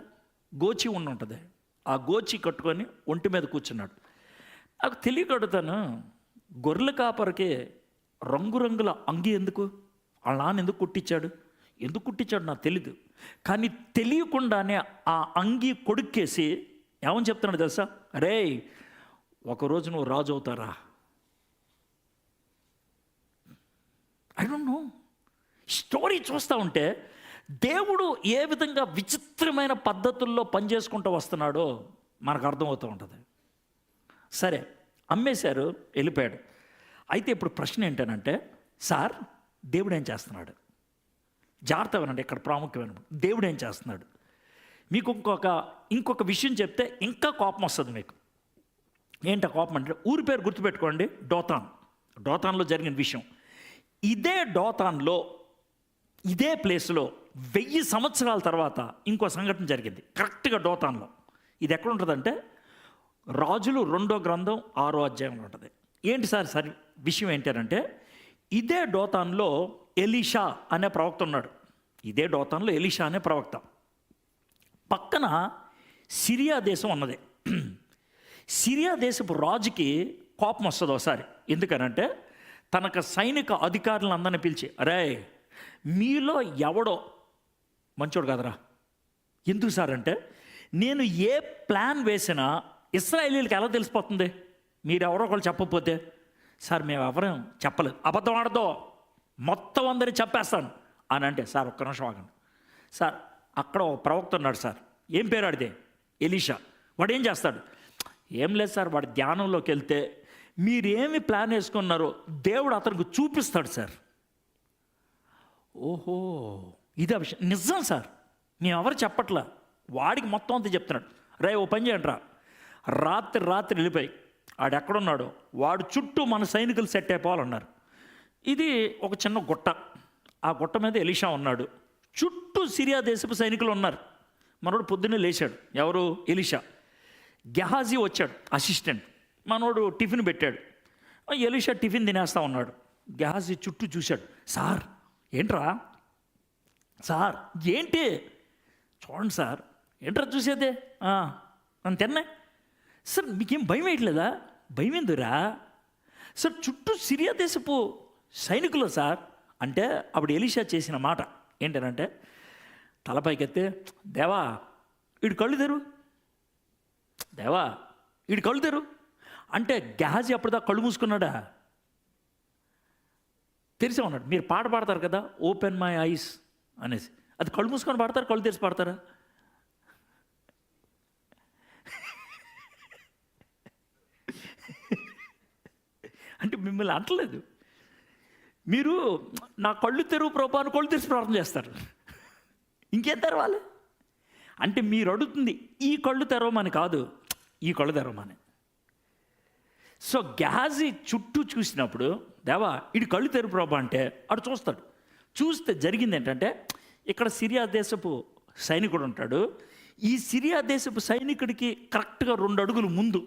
గోచి ఉండుంటుంది. ఆ గోచి కట్టుకొని ఒంటి మీద కూర్చున్నాడు. నాకు తెలియకడుతాను, గొర్రెల కాపరికి రంగురంగుల అంగి ఎందుకు, వాళ్ళ నాన్న ఎందుకు కుట్టించాడు నాకు తెలీదు. కానీ తెలియకుండానే ఆ అంగి కొడుక్కేసి ఏమని చెప్తున్నాడు తెలుసా, అరే ఒకరోజు నువ్వు రాజు అవుతారా. I don't know. స్టోరీ చూస్తూ ఉంటే దేవుడు ఏ విధంగా విచిత్రమైన పద్ధతుల్లో పనిచేసుకుంటూ వస్తున్నాడో మనకు అర్థమవుతూ ఉంటుంది. సరే, అమ్మేశారు, వెళ్ళిపోయాడు. అయితే ఇప్పుడు ప్రశ్న ఏంటనంటే, సార్ దేవుడు ఏం చేస్తున్నాడు? జాగ్రత్త వినండి, ఇక్కడ ప్రాముఖ్యమైన దేవుడు ఏం చేస్తున్నాడు. మీకు ఇంకొక విషయం చెప్తే ఇంకా కోపం వస్తుంది మీకు. ఏంటి కోపం అంటే, ఊరి పేరు గుర్తుపెట్టుకోండి, డోతాన్లో జరిగిన విషయం. ఇదే డోతాన్లో, ఇదే ప్లేస్లో 1000 సంవత్సరాల తర్వాత ఇంకో సంఘటన జరిగింది కరెక్ట్గా డోతాన్లో. ఇది ఎక్కడ ఉంటుందంటే, రాజులు 2వ గ్రంథం 6వ అధ్యాయంలో ఉంటుంది. ఏంటి సార్ విషయం ఏంటంటే, ఇదే డోతాన్లో ఎలీషా అనే ప్రవక్త ఉన్నాడు. ఇదే డోతాన్లో ఎలీషా అనే ప్రవక్త. పక్కన సిరియా దేశం ఉన్నది. సిరియా దేశపు రాజుకి కోపం వస్తుంది ఒకసారి. ఎందుకనంటే, తనకు సైనిక అధికారులందరినీ పిలిచి, అరే మీలో ఎవడో మంచోడు కదరా. ఎందుకు సార్ అంటే, నేను ఏ ప్లాన్ వేసినా ఇశ్రాయేలీలకు ఎలా తెలిసిపోతుంది, మీరెవరో ఒకళ్ళు చెప్పకపోతే. సార్ మేము ఎవరేం చెప్పలేదు, అబద్ధం ఆడదో, మొత్తం అందరినీ చెప్పేస్తాను అని అంటే, సార్ ఒక్క నిమిషం ఆగండి సార్, అక్కడ ఒక ప్రవక్త ఉన్నాడు సార్, ఏం పేరు ఆడితే, ఎలీషా. వాడు ఏం చేస్తాడు? ఏం లేదు సార్, వాడి ధ్యానంలోకి వెళ్తే మీరేమి ప్లాన్ వేసుకున్నారో దేవుడు అతనికి చూపిస్తాడు సార్. ఓహో, ఇదే విషయం. నిజం సార్, మేము ఎవరు చెప్పట్లా, వాడికి మొత్తం అంతా చెప్తున్నాడు. రే ఓ పని చేయండి రా, రాత్రి వెళ్ళిపోయి ఆడెక్కడున్నాడో వాడు చుట్టూ మన సైనికులు సెట్ అయిపోవాలన్నారు. ఇది ఒక చిన్న గుట్ట, ఆ గుట్ట మీద ఎలీషా ఉన్నాడు. చుట్టూ సిరియా దేశపు సైనికులు ఉన్నారు. మనోడు పొద్దున్నే లేచాడు, ఎవరు? ఎలీషా. గెహాజీ వచ్చాడు, అసిస్టెంట్. మనోడు టిఫిన్ పెట్టాడు. ఎలీషా టిఫిన్ తినేస్తా ఉన్నాడు. గెహాజీ చుట్టూ చూశాడు. సార్ ఏంట్రా సార్, ఏంటి? చూడండి సార్, ఏంట్రా చూసేదే? నన్ను తిన్నా సార్. మీకేం భయం వేయట్లేదా? భయం ఎందురా సార్? చుట్టూ సిరియా దేశపు సైనికులు సార్. అంటే అప్పుడు ఎలీషా చేసిన మాట ఏంటనంటే, తలపైకెత్తే, దేవా వీడు కళ్ళు తెరు, దేవా వీడు కళ్ళు తెరు అంటే గెహాజీ అప్పుడుదా కళ్ళు మూసుకున్నాడా? తెరిసే ఉన్నాడు. మీరు పాట పాడతారు కదా, ఓపెన్ మై ఐస్ అనేసి, అది కళ్ళు మూసుకొని పాడతారు, కళ్ళు తెరిచి పాడతారా? అంటే మిమ్మల్ని అంటలేదు. మీరు నా కళ్ళు తెరువు ప్రభా అని కళ్ళు తెరిచి ప్రార్థన చేస్తారు. ఇంకేం తెరవాలి అంటే మీరు అడుగుతుంది ఈ కళ్ళు తెరవమని కాదు, ఈ కళ్ళు తెరవమని. సో గెహాజీ చుట్టూ చూసినప్పుడు, దేవా ఇటు కళ్ళు తెరు ప్రభా అంటే అటు చూస్తాడు. చూస్తే జరిగింది ఏంటంటే, ఇక్కడ సిరియా దేశపు సైనికుడు ఉంటాడు. ఈ సిరియా దేశపు సైనికుడికి కరెక్ట్గా 2 అడుగులు ముందు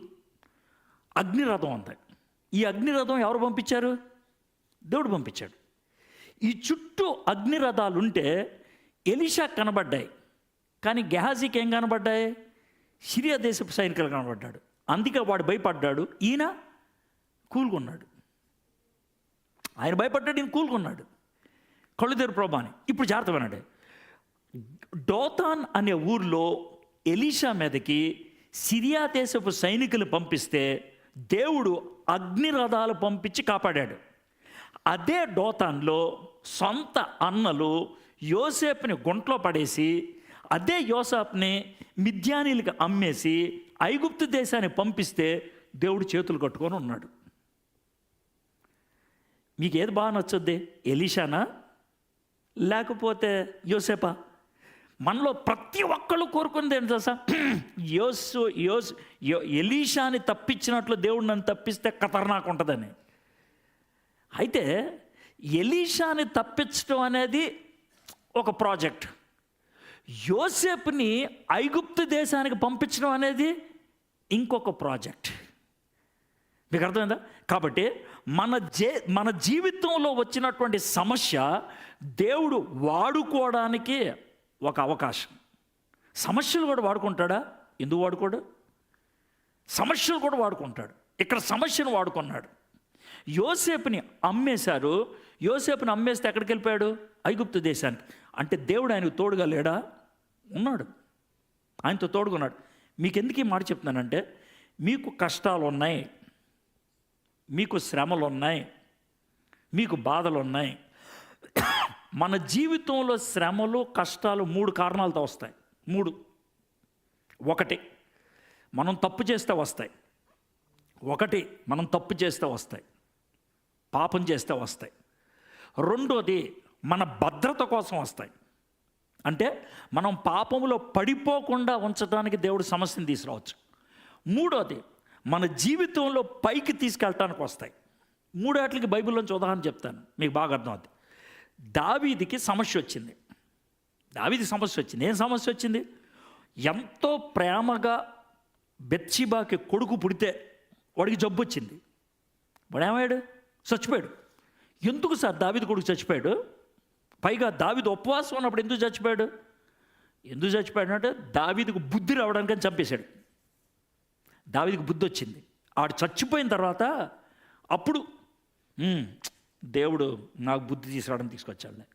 అగ్నిరథం ఉంది. ఈ అగ్నిరథం ఎవరు పంపించారు? దేవుడు పంపించాడు. ఈ చుట్టూ అగ్నిరథాలుంటే ఎలీషా కనబడ్డాయి, కానీ గెహాజీకి ఏం కనబడ్డాయి? సిరియా దేశపు సైనికులు కనబడ్డాడు. అందుకే వాడు భయపడ్డాడు, ఈయన కూలుకున్నాడు. ఆయన భయపడ్డాడు, ఈయన కూలుకున్నాడు. కళ్ళు తెరు ప్రభా అని. ఇప్పుడు జాగ్రత్త వినండి. డోతాన్ అనే ఊర్లో ఎలీషా మీదకి సిరియా దేశపు సైనికులు పంపిస్తే దేవుడు అగ్నిరథాలు పంపించి కాపాడాడు. అదే డోతాన్లో సొంత అన్నలు యోసేపుని గుంట్లో పడేసి, అదే యోసేపుని మిద్యానీలకు అమ్మేసి ఐగుప్తు దేశాన్ని పంపిస్తే దేవుడు చేతులు కట్టుకొని ఉన్నాడు. మీకు ఏది బాగా నచ్చుద్ది? ఎలీషానా లేకపోతే యోసేపా? మనలో ప్రతి ఒక్కళ్ళు కోరుకుంది ఏంటి తెలుసా? ఎలీషాని తప్పించినట్లు దేవుడు నన్ను తప్పిస్తే ఖతర్నాక్ ఉంటుందని. అయితే ఎలీషాని తప్పించడం అనేది ఒక ప్రాజెక్ట్, యోసేపుని ఐగుప్తు దేశానికి పంపించడం అనేది ఇంకొక ప్రాజెక్ట్. మీకు అర్థమైందా? కాబట్టి మన జీవితంలో వచ్చినటువంటి సమస్య దేవుడు వాడుకోవడానికి ఒక అవకాశం. సమస్యలు కూడా వాడుకుంటాడా? ఎందుకు వాడుకోడు? సమస్యలు కూడా వాడుకుంటాడు. ఇక్కడ సమస్యను వాడుకున్నాడు. యోసేపుని అమ్మేశారు. యోసేపుని అమ్మేస్తే ఎక్కడికి వెళ్ళిపోయాడు? ఐగుప్తు దేశానికి. అంటే దేవుడు ఆయనకు తోడుగా లేడా? ఉన్నాడు, ఆయనతో తోడుకున్నాడు. మీకు ఎందుకు ఈ మాట చెప్తున్నానంటే, మీకు కష్టాలు ఉన్నాయి, మీకు శ్రమలు ఉన్నాయి, మీకు బాధలు ఉన్నాయి. మన జీవితంలో శ్రమలు కష్టాలు 3 కారణాలతో వస్తాయి. 3. 1, మనం తప్పు చేస్తే వస్తాయి. 1, మనం తప్పు చేస్తే వస్తాయి, పాపం చేస్తే వస్తాయి. 2, మన భద్రత కోసం వస్తాయి. అంటే మనం పాపంలో పడిపోకుండా ఉంచడానికి దేవుడు సమస్యను తీసుకురావచ్చు. 3, మన జీవితంలో పైకి తీసుకెళ్ళటానికి వస్తాయి. 3 వాటికి బైబిల్లోంచి ఉదాహరణ చెప్తాను, మీకు బాగా అర్థం అవుతుంది. దావీదుకి సమస్య వచ్చింది. ఏం సమస్య వచ్చింది? ఎంతో ప్రేమగా బెత్షెబాకి కొడుకు పుడితే వాడికి జబ్బు వచ్చింది. వాడు ఏమయ్యాడు? చచ్చిపోయాడు. ఎందుకు సార్ దావీదు కొడుకు చచ్చిపోయాడు? పైగా దావీదు ఉపవాసం ఉన్నప్పుడు ఎందుకు చచ్చిపోయాడు అంటే, దావీదుకు బుద్ధి రావడానికని చంపేశాడు. దావీదుకు బుద్ధి వచ్చింది. ఆడు చచ్చిపోయిన తర్వాత అప్పుడు దేవుడు నాకు బుద్ధి తీసుకొచ్చాడు.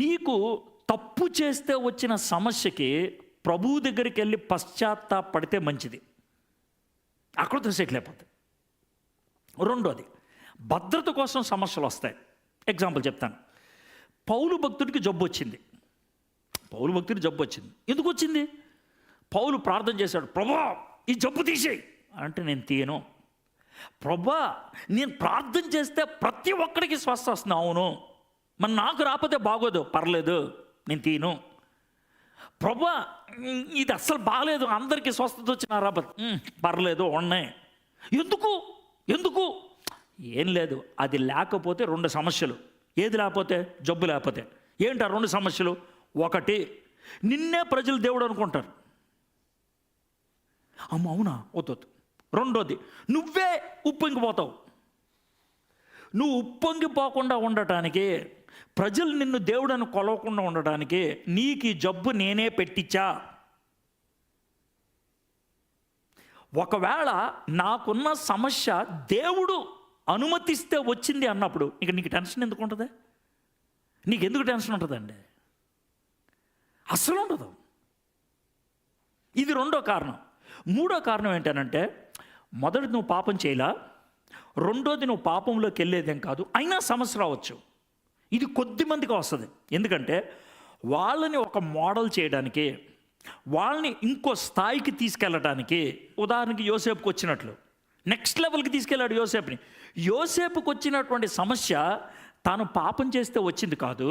నీకు తప్పు చేస్తే వచ్చిన సమస్యకి ప్రభువు దగ్గరికి వెళ్ళి పశ్చాత్తాపడితే మంచిది, అక్కడ సెటిల్ అయిపోతుంది. 2, భద్రత కోసం సమస్యలు వస్తాయి. ఎగ్జాంపుల్ చెప్తాను. పౌలు భక్తుడికి జబ్బు వచ్చింది. ఎందుకు వచ్చింది? పౌలు ప్రార్థన చేశాడు, ప్రభా ఈ జబ్బు తీసేయి అంటే, నేను తీయను. ప్రభా నేను ప్రార్థన చేస్తే ప్రతి ఒక్కడికి స్వస్థ వస్తుంది. అవును, మరి నాకు రాకపోతే బాగోదు, పర్లేదు, నేను తీయను. ప్రభా ఇది అస్సలు బాగలేదు, అందరికీ స్వస్థత వచ్చిన రాబోదు, పర్లేదు, ఉన్నాయి. ఎందుకు? ఏం లేదు, అది లేకపోతే 2 సమస్యలు. ఏది లేకపోతే? జబ్బు లేకపోతే. ఏంటి ఆ 2 సమస్యలు? ఒకటి, నిన్నే ప్రజలు దేవుడు అనుకుంటారు. అమ్మ అవునా, వద్దు. రెండోది, నువ్వే ఉప్పొంగిపోతావు. నువ్వు ఉప్పొంగిపోకుండా ఉండటానికి, ప్రజలు నిన్ను దేవుడని కొలవకుండా ఉండటానికి నీకు ఈ జబ్బు నేనే పెట్టించా. ఒకవేళ నాకున్న సమస్య దేవుడు అనుమతిస్తే వచ్చింది అన్నప్పుడు ఇక నీకు టెన్షన్ ఎందుకు ఉంటుంది? నీకెందుకు టెన్షన్ ఉంటుందండి? అస్సలు ఉండదు. ఇది రెండో కారణం. మూడో కారణం ఏంటనంటే, మొదటి నువ్వు పాపం చేయలా, రెండోది నువ్వు పాపంలోకి వెళ్ళేదేం కాదు, అయినా సమస్య రావచ్చు. ఇది కొద్ది మందికి వస్తుంది. ఎందుకంటే వాళ్ళని ఒక మోడల్ చేయడానికి, వాళ్ళని ఇంకో స్థాయికి తీసుకెళ్ళడానికి, ఉదాహరణకి యోసేపుకి వచ్చినట్లు నెక్స్ట్ లెవెల్కి తీసుకెళ్ళాడు యోసేపుని. యోసేపుకి వచ్చినటువంటి సమస్య తాను పాపం చేస్తే వచ్చింది కాదు,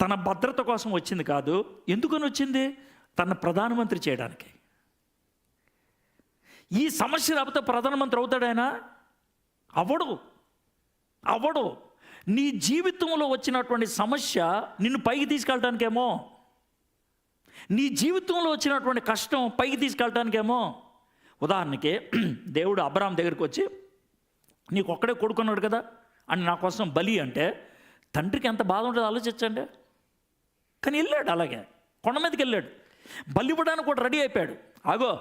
తన భద్రత కోసం వచ్చింది కాదు. ఎందుకని వచ్చింది? తన ప్రధానమంత్రి చేయడానికి. ఈ సమస్య రాకపోతే ప్రధానమంత్రి అవుతాడాయన? అవ్వడు. నీ జీవితంలో వచ్చినటువంటి సమస్య నిన్ను పైకి తీసుకెళ్ళటానికేమో, నీ జీవితంలో వచ్చినటువంటి కష్టం పైకి తీసుకెళ్ళటానికేమో. ఉదాహరణకి దేవుడు అబ్రాహాం దగ్గరికి వచ్చి, నీకు ఒక్కడే కొడుకున్నాడు కదా అని నా కోసం బలి అంటే తండ్రికి ఎంత బాధ ఉంటుందో ఆలోచించండి. కానీ వెళ్ళాడు, అలాగే కొండ మీదకి వెళ్ళాడు, బలి ఇవ్వడానికి కూడా రెడీ అయిపోయాడు. ఆగో,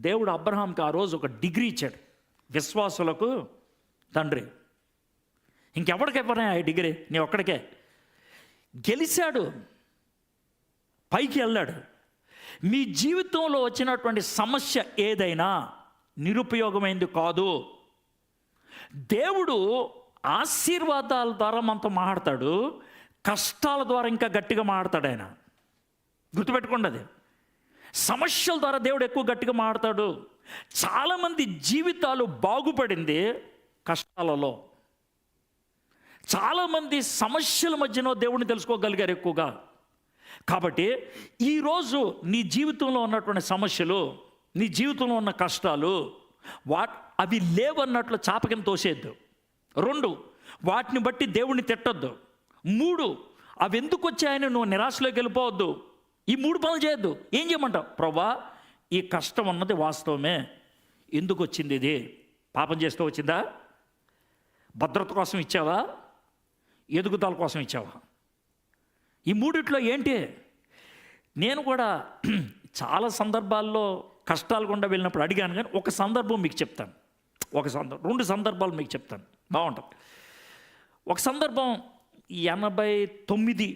దేవుడు అబ్రహాంకి ఆ రోజు ఒక డిగ్రీ ఇచ్చాడు, విశ్వాసులకు తండ్రి. ఇంకెవరికి ఇవ్వరా ఆ డిగ్రీ? నీ ఒక్కడికే. గెలిచాడు, పైకి వెళ్ళాడు. మీ జీవితంలో వచ్చినటువంటి సమస్య ఏదైనా నిరుపయోగమైంది కాదు. దేవుడు ఆశీర్వాదాల ద్వారా మనతో మాట్లాడతాడు, కష్టాల ద్వారా ఇంకా గట్టిగా మాట్లాడతాడు ఆయన. గుర్తుపెట్టుకోండి, అది సమస్యల ద్వారా దేవుడు ఎక్కువ గట్టిగా మాట్లాడతాడు. చాలామంది జీవితాలు బాగుపడింది కష్టాలలో. చాలామంది సమస్యల మధ్యలో దేవుడిని తెలుసుకోగలిగారు ఎక్కువగా. కాబట్టి ఈరోజు నీ జీవితంలో ఉన్నటువంటి సమస్యలు, నీ జీవితంలో ఉన్న కష్టాలు, అవి లేవన్నట్లు చాప కింద తోసేద్దు. 2, వాటిని బట్టి దేవుడిని తిట్టొద్దు. 3, అవి ఎందుకు వచ్చాయని నువ్వు నిరాశలోకి వెళ్ళిపోవద్దు. ఈ 3 పనులు చేయొద్దు. ఏం చేయమంటావు? ప్రభా, ఈ కష్టం అన్నది వాస్తవమే, ఎందుకు వచ్చింది? ఇది పాపం చేస్తూ వచ్చిందా? భద్రత కోసం ఇచ్చావా? ఎదుగుదల కోసం ఇచ్చావా? ఈ 3 ఏంటి? నేను కూడా చాలా సందర్భాల్లో కష్టాలు గుండా వెళ్ళినప్పుడు అడిగాను. కానీ ఒక సందర్భం మీకు చెప్తాను, 2 సందర్భాలు మీకు చెప్తాను, బాగుంటుంది. ఒక సందర్భం 89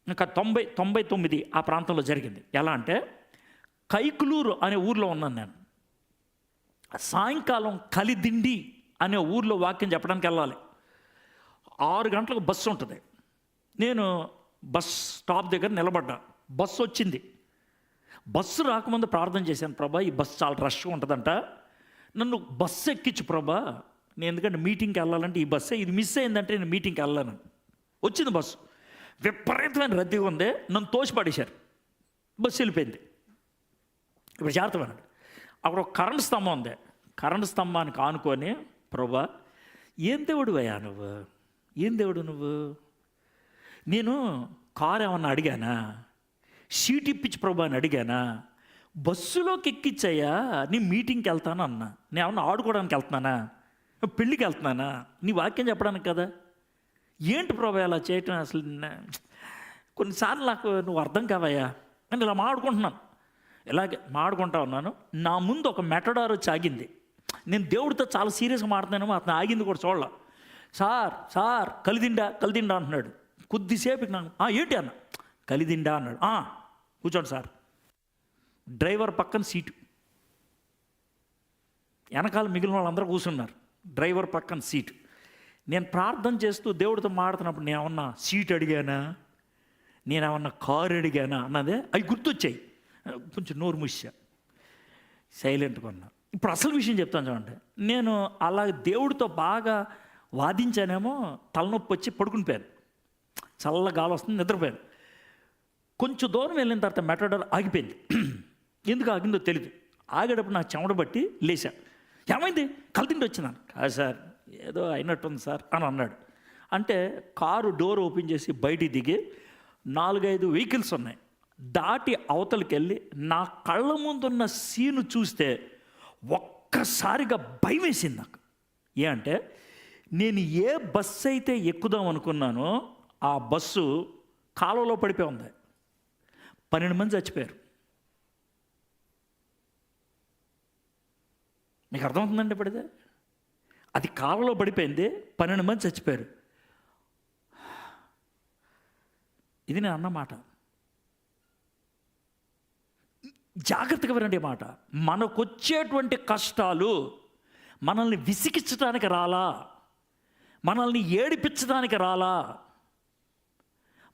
ఇంకా 99 ఆ ప్రాంతంలో జరిగింది. ఎలా అంటే, కైకులూరు అనే ఊర్లో ఉన్నాను నేను. సాయంకాలం కలిదిండి అనే ఊర్లో వాక్యం చెప్పడానికి వెళ్ళాలి. 6 గంటలకు బస్సు ఉంటుంది. నేను బస్ స్టాప్ దగ్గర నిలబడ్డా, బస్సు వచ్చింది. బస్సు రాకముందు ప్రార్థన చేశాను, ప్రభా ఈ బస్సు చాలా రష్గా ఉంటుందంట, నన్ను బస్సు ఎక్కించు ప్రభా, నేను ఎందుకంటే మీటింగ్కి వెళ్ళాలంటే ఈ బస్సే, ఇది మిస్ అయిందంటే నేను మీటింగ్కి వెళ్ళాను. వచ్చింది బస్సు, విపరీతమైన రద్దీగా ఉంది, నన్ను తోసిపడేశారు, బస్సు వెళ్ళిపోయింది. ఇప్పుడు జాగ్రత్తమైనాడు. అక్కడ ఒక కరెంట్ స్తంభం ఉంది, కరెంట్ స్తంభానికి ఆనుకొని, ప్రభా ఏం దేవుడు అయ్యా నువ్వు, ఏం దేవుడు నువ్వు, నేను కారు ఏమన్నా అడిగానా, సీట్ ఇప్పించి ప్రభా అని అడిగానా, బస్సులోకి ఎక్కించయ్యా, నీ మీటింగ్కి వెళ్తాను అన్నా, నేను ఏమన్నా ఆడుకోవడానికి వెళ్తున్నానా, పెళ్ళికి వెళ్తున్నానా, నీ వాక్యం చెప్పడానికి కదా, ఏంటి ప్రభా అలా చేయటం, అసలు కొన్నిసార్లు నాకు నువ్వు అర్థం కావయ్యా అని ఇలా మాడుకుంటున్నాను. ఇలాగే మాడుకుంటా ఉన్నాను. నా ముందు ఒక మెటడార్ వచ్చి ఆగింది. నేను దేవుడితో చాలా సీరియస్గా మాడుతున్నాను, అతను ఆగింది కూడా చూడాల. సార్ కలిదిండా అంటున్నాడు. కొద్దిసేపు నాకు ఏంటి అన్న, కలిదిండా అన్నాడు. కూర్చోండి సార్. డ్రైవర్ పక్కన సీటు, వెనకాల మిగిలిన వాళ్ళందరూ కూర్చున్నారు, డ్రైవర్ పక్కన సీటు. నేను ప్రార్థన చేస్తూ దేవుడితో మాడుతున్నప్పుడు నేనేమన్నా సీట్ అడిగానా, నేనేమన్నా కారు అడిగానా అన్నదే అవి గుర్తొచ్చాయి. కొంచెం నోరు మూసా, సైలెంట్గా ఉన్నా. ఇప్పుడు అసలు విషయం చెప్తాను చూడండి. నేను అలా దేవుడితో బాగా వాదించానేమో, తలనొప్పి వచ్చి పడుకుని పోయాను, చల్ల గాలి వస్తుంది, నిద్రపోయాను. కొంచెం దూరం వెళ్ళిన తర్వాత మెటడార్ ఆగిపోయింది. ఎందుకు ఆగిందో తెలియదు. ఆగేటప్పుడు నాకు చెమట బట్టి లేచా. ఏమైంది, కలిదిండి వచ్చినాను. కాదు సార్, ఏదో అయినట్టుంది సార్ అని అన్నాడు. అంటే కారు డోర్ ఓపెన్ చేసి బయటికి దిగి 4-5 వెహికల్స్ ఉన్నాయి, దాటి అవతలికి వెళ్ళి నా కళ్ళ ముందున్న సీను చూస్తే ఒక్కసారిగా భయం వేసింది నాకు. అంటే నేను ఏ బస్సు అయితే ఎక్కుదాం అనుకున్నానో ఆ బస్సు కాలువలో పడిపోయి ఉంది. 12 మంది చచ్చిపోయారు. మీకు అర్థమవుతుందండి? పడితే అది కాలువలో పడిపోయింది, 12 మంది చచ్చిపోయారు. ఇది నేను అన్నమాట. జాగ్రత్తగా వినండి మాట. మనకొచ్చేటువంటి కష్టాలు మనల్ని విసిగించడానికి రాలా, మనల్ని ఏడిపించడానికి రాలా,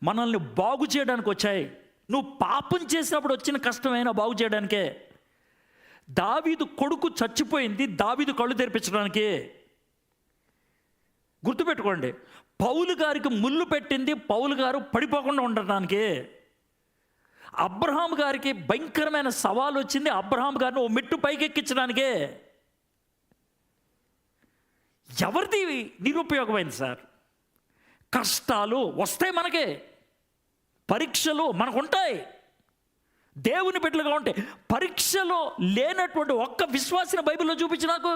మనల్ని బాగు చేయడానికి వచ్చాయి. నువ్వు పాపం చేసినప్పుడు వచ్చిన కష్టమైనా బాగు చేయడానికే. దావీదు కొడుకు చచ్చిపోయింది దావీదు కళ్ళు తెరిపించడానికి. గుర్తుపెట్టుకోండి, పౌలు గారికి ముళ్ళు పెట్టింది పౌలు గారు పడిపోకుండా ఉండటానికి. అబ్రహాం గారికి భయంకరమైన సవాలు వచ్చింది అబ్రహాం గారిని ఓ మెట్టు పైకెక్కించడానికే. ఎవరిది నిరుపయోగమైంది సార్? కష్టాలు వస్తాయి మనకే, పరీక్షలు మనకు ఉంటాయి, దేవుని బిడ్డలుగా ఉంటాయి. పరీక్షలో లేనటువంటి ఒక్క విశ్వాసిని బైబిల్లో చూపించి నాకు.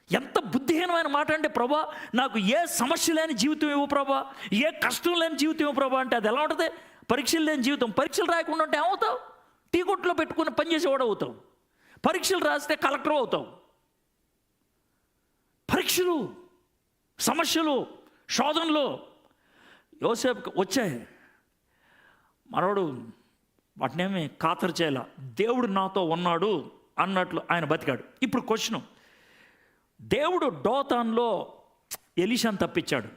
ఎంత బుద్ధిహీనమైన మాట అంటే, ప్రభా నాకు ఏ సమస్య లేని జీవితం ఇవ్వు ప్రభా, ఏ కష్టం లేని జీవితం ఇవ్వు ప్రభా అంటే అది ఎలా ఉంటుంది? పరీక్షలు లేని జీవితం. పరీక్షలు రాయకుండా ఉంటే ఏమవుతావు? టీ కొట్టులో పెట్టుకుని పనిచేసేవాడు అవుతావు. పరీక్షలు రాస్తే కలెక్టర్ అవుతావు. పరీక్షలు, సమస్యలు, శోధనలు యోసేపుకి వచ్చాయి. మనోడు వాటినేమి ఖాతరు చేయాల, దేవుడు నాతో ఉన్నాడు అన్నట్లు ఆయన బతికాడు. ఇప్పుడు క్వశ్చను, దేవుడు డోతాన్లో ఎలీషాను తప్పించాడు,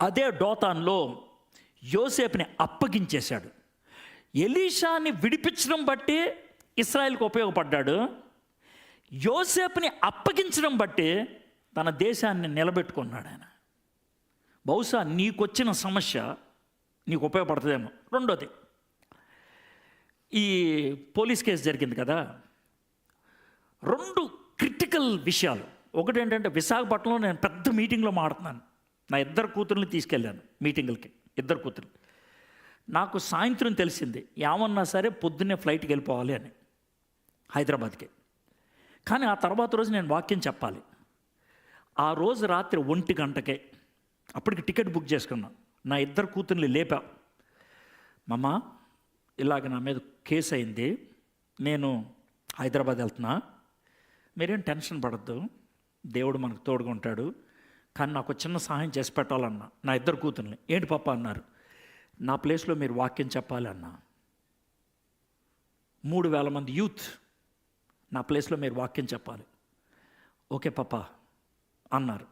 అదే డోతాన్లో యోసేపుని అప్పగించేశాడు. ఎలీషాని విడిపించడం బట్టి ఇశ్రాయేలుకు ఉపయోగపడ్డాడు, యోసేపుని అప్పగించడం బట్టి తన దేశాన్ని నిలబెట్టుకున్నాడు ఆయన. బహుశా నీకొచ్చిన సమస్య నీకు ఉపయోగపడుతుందేమో. రెండోది, ఈ పోలీస్ కేసు జరిగింది కదా, 2 క్రిటికల్ విషయాలు. ఒకటి ఏంటంటే, విశాఖపట్నంలో నేను పెద్ద మీటింగ్లో మాట్లాడుతున్నాను. నా 2 కూతుర్ని తీసుకెళ్ళాను మీటింగులకి, 2 కూతురు. నాకు సాయంత్రం తెలిసింది ఏమన్నా సరే పొద్దున్నే ఫ్లైట్కి వెళ్ళిపోవాలి అని హైదరాబాద్కి. కానీ ఆ తర్వాత రోజు నేను వాక్యం చెప్పాలి. ఆ రోజు రాత్రి 1 గంటకే అప్పటికి టికెట్ బుక్ చేసుకున్నాను. నా 2 కూతుర్ని లేపా, మమ్మ ఇలాగ నా మీద కేసు అయింది, నేను హైదరాబాద్ వెళ్తున్నా, మీరేం టెన్షన్ పడద్దు, దేవుడు మనకు తోడుగా ఉంటాడు, కానీ నాకు చిన్న సహాయం చేసి పెట్టాలన్నా నా 2 కూతుర్ని. ఏంటి పాప అన్నారు, నా ప్లేస్లో మీరు వాక్యం చెప్పాలి అన్నా. 3,000 మంది యూత్, నా ప్లేస్లో మీరు వాక్యం చెప్పాలి. ఓకే పాప అన్నారు.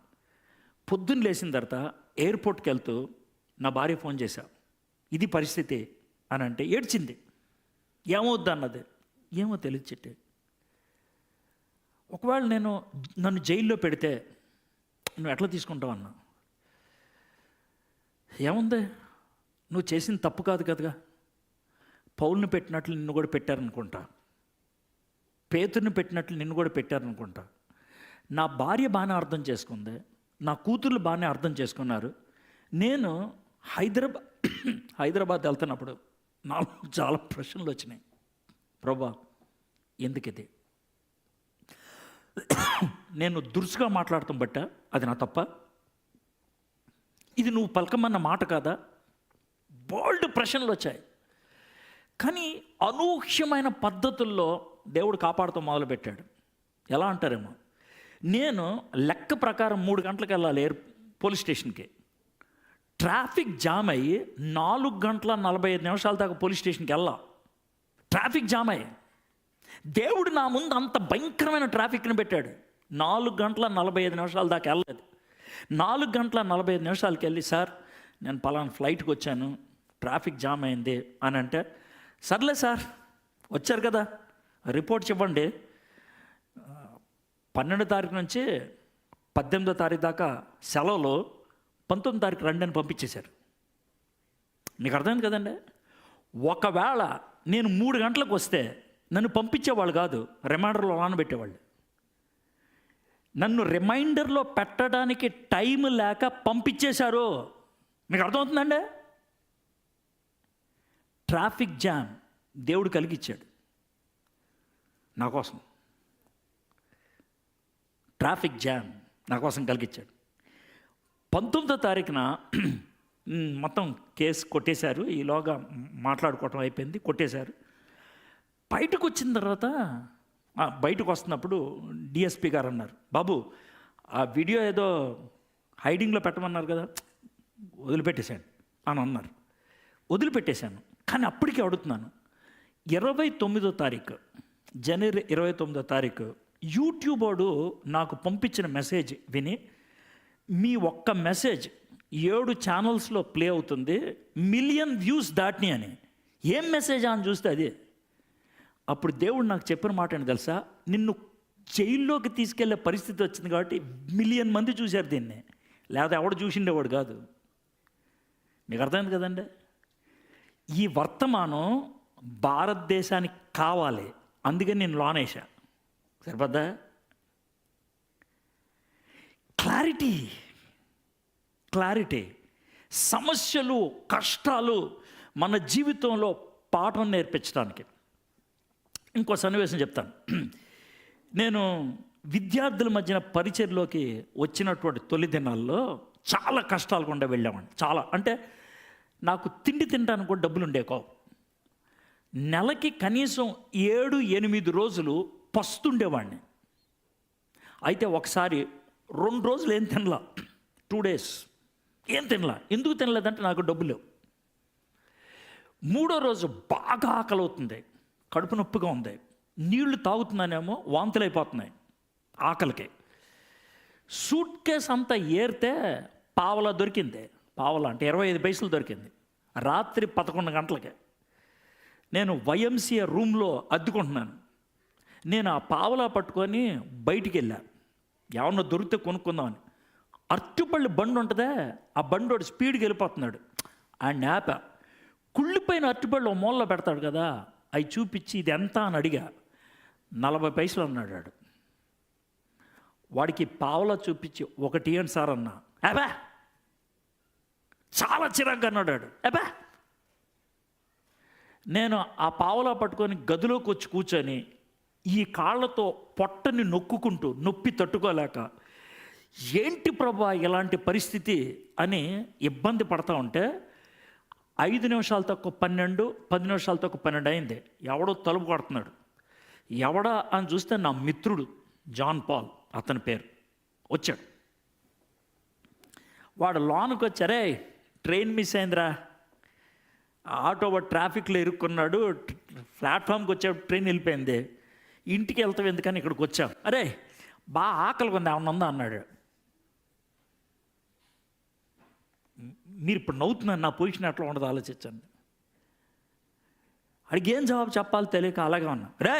పొద్దున్న లేచిన తర్వాత ఎయిర్పోర్ట్కి వెళ్తూ నా భార్య ఫోన్ చేశా, ఇది పరిస్థితి అని అంటే ఏడ్చింది. ఏమవుద్ది అన్నది, ఏమో తెలియదు చెట్టే, ఒకవేళ నన్ను జైల్లో పెడితే నువ్వు ఎట్లా తీసుకుంటావు అన్నా. ఏముంది, నువ్వు చేసిన తప్పు కాదు కదగా, పౌల్ని పెట్టినట్లు నిన్ను కూడా పెట్టారనుకుంటా, పేతుర్ని పెట్టినట్లు నిన్ను కూడా పెట్టారనుకుంటా. నా భార్య బాగానే అర్థం చేసుకుంది, నా కూతుర్లు బాగానే అర్థం చేసుకున్నారు. నేను హైదరాబాద్ వెళ్తున్నప్పుడు నాకు చాలా ప్రశ్నలు వచ్చినాయి. ప్రభా ఎందుకు ఇది? నేను దురుసుగా మాట్లాడతాం బట్ట అది నా తప్ప? ఇది నువ్వు పలకమన్న మాట కాదా? బోల్డ్ ప్రశ్నలు వచ్చాయి. కానీ అనూహ్యమైన పద్ధతుల్లో దేవుడు కాపాడుతూ మొదలుపెట్టాడు. ఎలా అంటారేమో, నేను లెక్క ప్రకారం 3 గంటలకు వెళ్ళాలి పోలీస్ స్టేషన్కి. ట్రాఫిక్ జామ్ అయ్యి 4 గంటల 45 నిమిషాల దాకా పోలీస్ స్టేషన్కి వెళ్ళా. ట్రాఫిక్ జామ్ అయ్యి దేవుడు నా ముందు అంత భయంకరమైన ట్రాఫిక్ని పెట్టాడు. 4 గంటల 45 నిమిషాల దాకా వెళ్ళలేదు. 4 గంటల 45 నిమిషాలకి వెళ్ళి, సార్ నేను పలానా ఫ్లైట్కి వచ్చాను, ట్రాఫిక్ జామ్ అయింది అని అంటే, సర్లే సార్ వచ్చారు కదా రిపోర్ట్ చెప్పండి, 12వ తారీఖు నుంచి 18వ తారీఖు దాకా సెలవులు, 19వ తారీఖు రండి అని పంపించేశారు. నీకు అర్థమైంది కదండి? ఒకవేళ నేను 3 గంటలకు వస్తే నన్ను పంపించేవాళ్ళు కాదు, రిమైండర్లో నానబెట్టేవాళ్ళు. నన్ను రిమైండర్లో పెట్టడానికి టైం లేక పంపించేశారు. మీకు అర్థమవుతుందండి? ట్రాఫిక్ జామ్ దేవుడు కలిగిచ్చాడు నా కోసం. ట్రాఫిక్ జామ్ నా కోసం కలిగించాడు. 19వ తారీఖున మొత్తం కేసు కొట్టేశారు. ఈలోగా మాట్లాడుకోవటం అయిపోయింది, కొట్టేశారు. బయటకు వచ్చిన తర్వాత బయటకు వస్తున్నప్పుడు డిఎస్పి గారు అన్నారు, బాబు ఆ వీడియో ఏదో హైడింగ్లో పెట్టమన్నారు కదా, వదిలిపెట్టేశాను అని అన్నారు. వదిలిపెట్టేశాను. కానీ అప్పటికే అడుగుతున్నాను, 29వ తారీఖు జనవరి 29వ తారీఖు యూట్యూబ్ వాడు నాకు పంపించిన మెసేజ్ విని, మీ ఒక్క మెసేజ్ 7 ఛానల్స్లో ప్లే అవుతుంది, 1 మిలియన్ వ్యూస్ దాటిని అని. ఏం మెసేజ్ అని చూస్తే అది. అప్పుడు దేవుడు నాకు చెప్పిన మాట ఏంటి తెలుసా? నిన్ను జైల్లోకి తీసుకెళ్లే పరిస్థితి వచ్చింది కాబట్టి 1 మిలియన్ మంది చూశారు దీన్ని, లేదా ఎవడు చూసిండేవాడు కాదు. మీకు అర్థమైంది కదండి? ఈ వర్తమానం భారతదేశానికి కావాలి, అందుకని నేను లోనేసా. సరిపోద్దా? క్లారిటీ. సమస్యలు, కష్టాలు మన జీవితంలో పాఠం నేర్పించడానికి. ఇంకో సన్నివేశం చెప్తాను. నేను విద్యార్థుల మధ్యన పరిచయలోకి వచ్చినటువంటి తొలి దినాల్లో చాలా కష్టాలు గుండా వెళ్ళామండి. చాలా అంటే నాకు తిండి తినడానికి కూడా డబ్బులు ఉండేకో. నెలకి కనీసం 7-8 రోజులు పస్తుండేవాడిని. అయితే ఒకసారి 2 రోజులు ఏం తినలా, 2 days ఏం తినలా. ఎందుకు తినలేదంటే నాకు డబ్బులు లేవు. 3వ రోజు బాగా ఆకలి అవుతుంది, కడుపు నొప్పిగా ఉంది, నీళ్లు తాగుతున్నానేమో వాంతులు అయిపోతున్నాయి ఆకలికి. సూట్ కేస్ అంతా ఏరితే పావలా దొరికింది. పావలా అంటే 25 పైసలు దొరికింది. రాత్రి 11 గంటలకి నేను వైఎంసీఏ రూమ్లో అద్దుకుంటున్నాను. నేను ఆ పావలా పట్టుకొని బయటికి వెళ్ళాను, ఏమన్నా దొరికితే కొనుక్కుందామని. అరటిపళ్ళు బండి ఉంటుందే, ఆ బండోడు స్పీడ్కి వెళ్ళిపోతున్నాడు. ఆ నేప కుళ్ళిపోయిన అరటిపళ్ళు ఓ మూలలో పెడతాడు కదా, అవి చూపించి ఇది ఎంత అని అడిగా. 40 పైసలు అన్నాడు వాడు. వాడికి పావలా చూపించి 1 ఇవ్వండి సార్ అన్నా. అబ్బా చాలా చిరాగ్గా అన్నాడు వాడు. అబ్బా నేను ఆ పావలా పట్టుకొని గదిలోకి వచ్చి కూర్చొని ఈ కాళ్ళతో పొట్టని నొక్కుకుంటూ నొప్పి తట్టుకోలేక, ఏంటి ప్రభా ఇలాంటి పరిస్థితి అని ఇబ్బంది పడతా ఉంటే 5 నిమిషాలు తక్కువ 12, 10 నిమిషాలు తక్కువ 12 అయింది. ఎవడో తలుపు కొడుతున్నాడు. ఎవడా అని చూస్తే నా మిత్రుడు జాన్ పాల్ అతని పేరు వచ్చాడు. వాడు లోనికి వచ్చారే, ట్రైన్ మిస్ అయిందిరా, ఆటో ట్రాఫిక్లో ఇరుక్కున్నాడు, ప్లాట్ఫామ్కి వచ్చే ట్రైన్ వెళ్ళిపోయింది, ఇంటికి వెళ్తావు ఎందుకని ఇక్కడికి వచ్చాం. అరే బాగా ఆకలిగా ఉంది, ఏమన్నా ఉందా అన్నాడు. మీరు ఇప్పుడు నవ్వుతున్నాను, నా పొజిషన్ ఎట్లా ఉండదు ఆలోచించండి. అడిగి ఏం జవాబు చెప్పాలి తెలియక అలాగే ఉన్నా. రే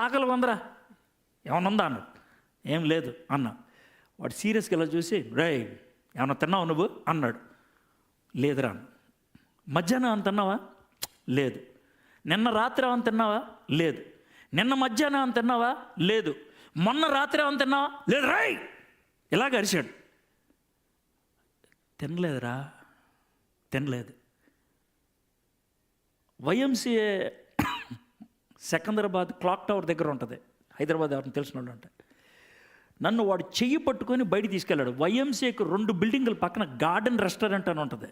ఆకలి ఉందరా, ఏమన్నా ఉందా అన్నాడు. ఏం లేదు అన్నా. వాడు సీరియస్గా ఇలా చూసి, రే ఏమన్నా తిన్నావు నువ్వు అన్నాడు. లేదురా. మధ్యాహ్నం ఏమన్నా తిన్నావా? లేదు. నిన్న రాత్రి ఏమన్నా తిన్నావా? లేదు. నిన్న మధ్యాహ్నం ఏమన్నా తిన్నావా? లేదు. మొన్న రాత్రి ఏమన్నా తిన్నావా? లేదు. రాయ్ ఇలాగ అరిచాడు. తినలేదురా, తినలేదు. వైఎంసీఏ సికింద్రాబాద్ క్లాక్ టవర్ దగ్గర ఉంటుంది, హైదరాబాద్ ఎవరిని తెలిసిన వాళ్ళు ఉంటాయి. నన్ను వాడు చెయ్యి పట్టుకొని బయటికి తీసుకెళ్ళాడు. వైఎంసీఏకి 2 బిల్డింగుల పక్కన గార్డెన్ రెస్టారెంట్ అని ఉంటుంది.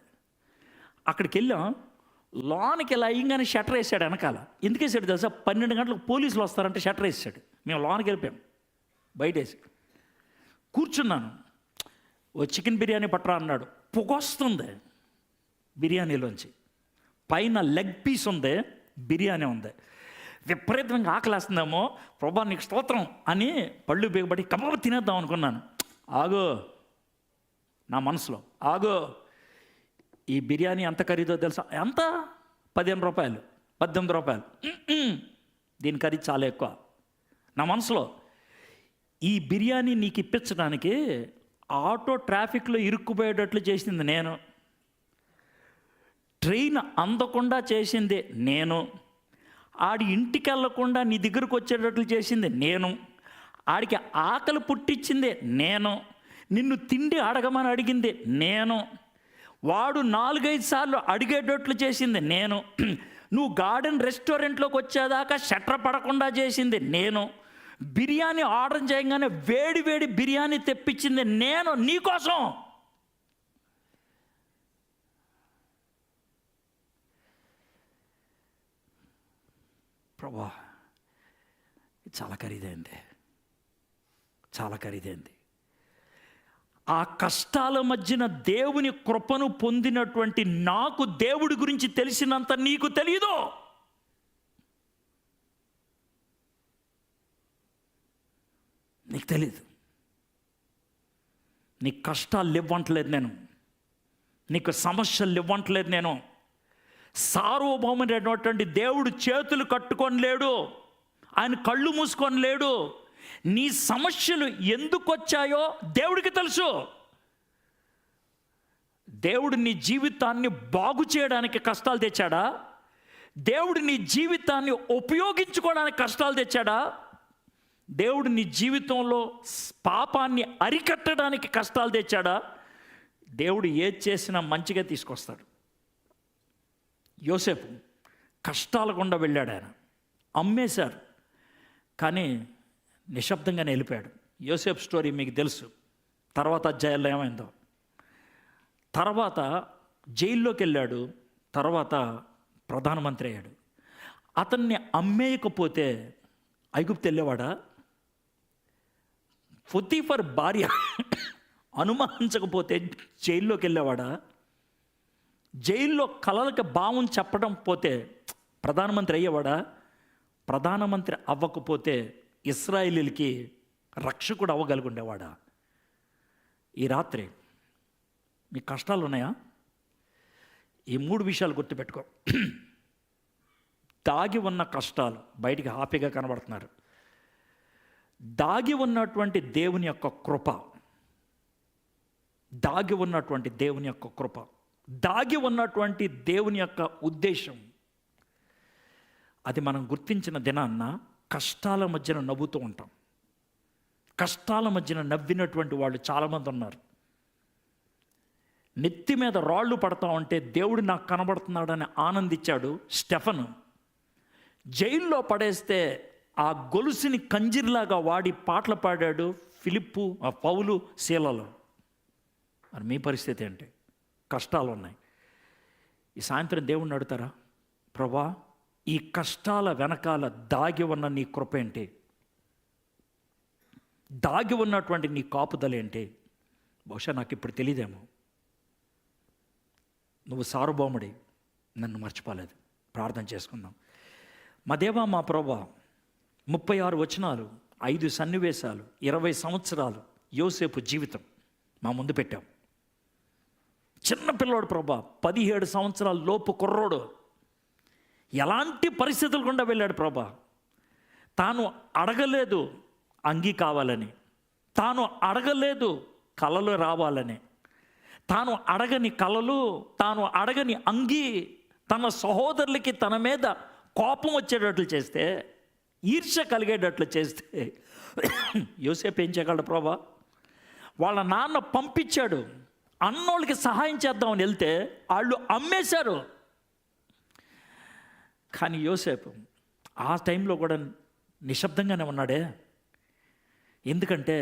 అక్కడికి వెళ్ళాం. లోనికి ఇలా అయ్యంగానే షటర్ వేసాడు వెనకాల. ఎందుకు వేసాడు తెలుసా? 12 గంటలకు పోలీసులు వస్తారంటే షటర్ వేసాడు. మేము లోనికి వెళ్ళిపోయాం, బయట వేసి కూర్చున్నాను. ఓ చికెన్ బిర్యానీ పట్టరా అన్నాడు. పొగొస్తుంది బిర్యానీలోంచి. పైన లెగ్ పీస్ ఉంది, బిర్యానీ ఉంది. విపరీతంగా ఆకలేస్తుందేమో, ప్రభా నీకు స్తోత్రం అని పళ్ళు బిగబడి కబాబు తినేద్దాం అనుకున్నాను. ఆగో నా మనసులో, ఆగో ఈ బిర్యానీ ఎంత ఖరీదో తెలుసా? ఎంత? 15 రూపాయలు, 18 రూపాయలు. దీని ఖరీదు చాలా ఎక్కువ. నా మనసులో ఈ బిర్యానీ నీకు ఇప్పించడానికి ఆటో ట్రాఫిక్లో ఇరుక్కుపోయేటట్లు చేసింది నేను, ట్రైన్ అందకుండా చేసింది నేను, ఆడి ఇంటికి వెళ్ళకుండా నీ దగ్గరకు వచ్చేటట్లు చేసింది నేను, ఆడికి ఆకలి పుట్టించింది నేను, నిన్ను తిండి అడగమని అడిగింది నేను, వాడు 4-5 సార్లు అడిగేటట్లు చేసింది నేను, నువ్వు గార్డెన్ రెస్టారెంట్లోకి వచ్చేదాకా షట్టర్ పడకుండా చేసింది నేను, బిర్యానీ ఆర్డర్ చేయగానే వేడి వేడి బిర్యానీ తెప్పించింది నేను నీకోసం. ప్రభా, చాలా ఖరీదైంది, చాలా ఖరీదైంది. ఆ కష్టాల మధ్యన దేవుని కృపను పొందినటువంటి నాకు దేవుడి గురించి తెలిసినంత నీకు తెలియదు. నీకు తెలీదు. నీ కష్టాలు ఇవ్వంటలేదు నేను, నీకు సమస్యలు ఇవ్వంటలేదు నేను. సార్వభౌముడైనటువంటి దేవుడు చేతులు కట్టుకొని లేడు, ఆయన కళ్ళు మూసుకొని లేడు. నీ సమస్యలు ఎందుకు వచ్చాయో దేవుడికి తెలుసు. దేవుడు నీ జీవితాన్ని బాగు చేయడానికి కష్టాలు తెచ్చాడా? దేవుడు నీ జీవితాన్ని ఉపయోగించుకోవడానికి కష్టాలు తెచ్చాడా? దేవుడు నీ జీవితంలో పాపాన్ని అరికట్టడానికి కష్టాలు తెచ్చాడా? దేవుడు ఏది చేసినా మంచిగా తీసుకొస్తాడు. యోసేపు కష్టాల గుండా వెళ్ళాడు. ఆయన అమ్మేశారు, కానీ నిశ్శబ్దంగానే వెళ్ళిపోయాడు. యోసేపు స్టోరీ మీకు తెలుసు. తర్వాత అధ్యాయంలో ఏమైందో. తర్వాత జైల్లోకి వెళ్ళాడు, తర్వాత ప్రధానమంత్రి అయ్యాడు. అతన్ని అమ్మేయకపోతే ఐగుప్తు వెళ్ళేవాడా? పొతీఫర్ భార్య అనుమానించకపోతే జైల్లోకి వెళ్ళేవాడా? జైల్లో కలలకి భావం చెప్పడం పోతే ప్రధానమంత్రి అయ్యేవాడా? ప్రధానమంత్రి అవ్వకపోతే ఇశ్రాయేలీలకి రక్షకుడు అవ్వగలిగి ఉండేవాడా? ఈ రాత్రి మీ కష్టాలు ఉన్నాయా? ఈ 3 విషయాలు గుర్తుపెట్టుకో. దాగి ఉన్న కష్టాలు బయటికి హ్యాపీగా కనబడుతున్నారు. దాగి ఉన్నటువంటి దేవుని యొక్క కృప, దాగి ఉన్నటువంటి దేవుని యొక్క కృప, దాగి ఉన్నటువంటి దేవుని యొక్క ఉద్దేశం, అది మనం గుర్తించిన దినాన్న కష్టాల మధ్యన నవ్వుతూ ఉంటాం. కష్టాల మధ్యన నవ్వినటువంటి వాళ్ళు చాలామంది ఉన్నారు. నెత్తి మీద రాళ్ళు పడతా ఉంటే దేవుడు నాకు కనబడుతున్నాడని ఆనందించాడు స్టెఫను. జైల్లో పడేస్తే ఆ గొలుసుని కంజిర్లాగా వాడి పాటలు పాడాడు ఫిలిప్పు, ఆ పౌలు, శీలలో. మరి మీ పరిస్థితి ఏంటి? కష్టాలు ఉన్నాయి. ఈ సాయంత్రం దేవుణ్ణి అడుగుతారా, ప్రభా ఈ కష్టాల వెనకాల దాగి ఉన్న నీ కృప ఏంటి? దాగి ఉన్నటువంటి నీ కాపుదల ఏంటి? బహుశా నాకు ఇప్పుడు తెలియదేమో. నువ్వు సార్వభౌముడి, నన్ను మర్చిపోలేదు. ప్రార్థన చేసుకుందాం. మా దేవా, మా ప్రభా, 36 వచనాలు, 5 సన్నివేశాలు, 20 సంవత్సరాలు యోసేపు జీవితం మా ముందు పెట్టాం. చిన్నపిల్లోడు ప్రభా, 17 సంవత్సరాల లోపు కుర్రోడు, ఎలాంటి పరిస్థితులు గుండా వెళ్ళాడు ప్రభా. తాను అడగలేదు అంగీ కావాలని, తాను అడగలేదు కలలు రావాలని, తాను అడగని కలలు, తాను అడగని అంగీ తన సహోదరులకి తన మీద కోపం వచ్చేటట్లు చేస్తే, ఈర్ష్య కలిగేటట్లు చేస్తే యోసేపు ఏం చేయగలడు ప్రభా? వాళ్ళ నాన్న పంపించాడు, అన్నోళ్ళకి సహాయం చేద్దామని వెళ్తే వాళ్ళు అమ్మేశారు. కానీ యోసేపు ఆ టైంలో కూడా నిశ్శబ్దంగానే ఉన్నాడే. ఎందుకంటే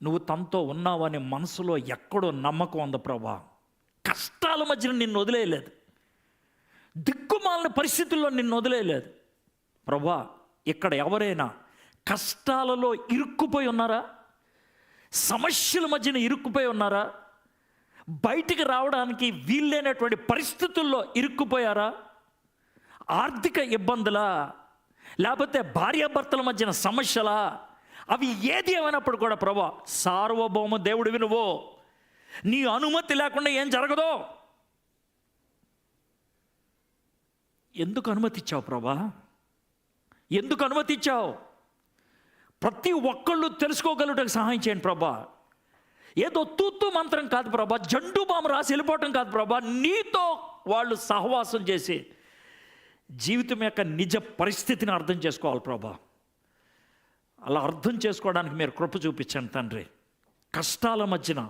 నువ్వు తనతో ఉన్నావని మనసులో ఎక్కడో నమ్మకం ఉంది ప్రభా. కష్టాల మధ్యన నిన్ను వదిలేయలేదు, దిక్కుమాలిన పరిస్థితుల్లో నిన్ను వదిలేయలేదు ప్రభా. ఇక్కడ ఎవరైనా కష్టాలలో ఇరుక్కుపోయి ఉన్నారా? సమస్యల మధ్యన ఇరుక్కుపోయి ఉన్నారా? బయటికి రావడానికి వీల్లేనటువంటి పరిస్థితుల్లో ఇరుక్కుపోయారా? ఆర్థిక ఇబ్బందులా, లేకపోతే భార్యాభర్తల మధ్యన సమస్యలా? అవి ఏది ఏమైనప్పుడు కూడా ప్రభా, సార్వభౌమ దేవుడివి నువ్వు, నీ అనుమతి లేకుండా ఏం జరగదో. ఎందుకు అనుమతిచ్చావు ప్రభా? ఎందుకు అనుమతిచ్చావు? ప్రతి ఒక్కళ్ళు తెలుసుకోగలుగుటకు సహాయం చేయండి ప్రభా. ఏదో తూత్తు మంత్రం కాదు ప్రభా, జండు బాము రాసి వెళ్ళిపోవటం కాదు ప్రభా. నీతో వాళ్ళు సహవాసం చేసి జీవితం యొక్క నిజ పరిస్థితిని అర్థం చేసుకోవాలి ప్రభా. అలా అర్థం చేసుకోవడానికి మీరు కృప చూపించండి తండ్రి. కష్టాల మధ్యన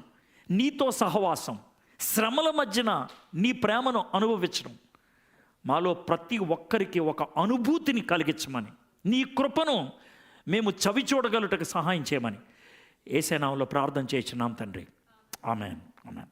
నీతో సహవాసం, శ్రమల మధ్యన నీ ప్రేమను అనుభవించడం, మాలో ప్రతి ఒక్కరికి ఒక అనుభూతిని కలిగించమని, నీ కృపను మేము చవి చూడగలుగుటకు సహాయం చేయమని యేసు నామములో ప్రార్థన చేస్తున్నాం తండ్రి. ఆమేన్, ఆమేన్.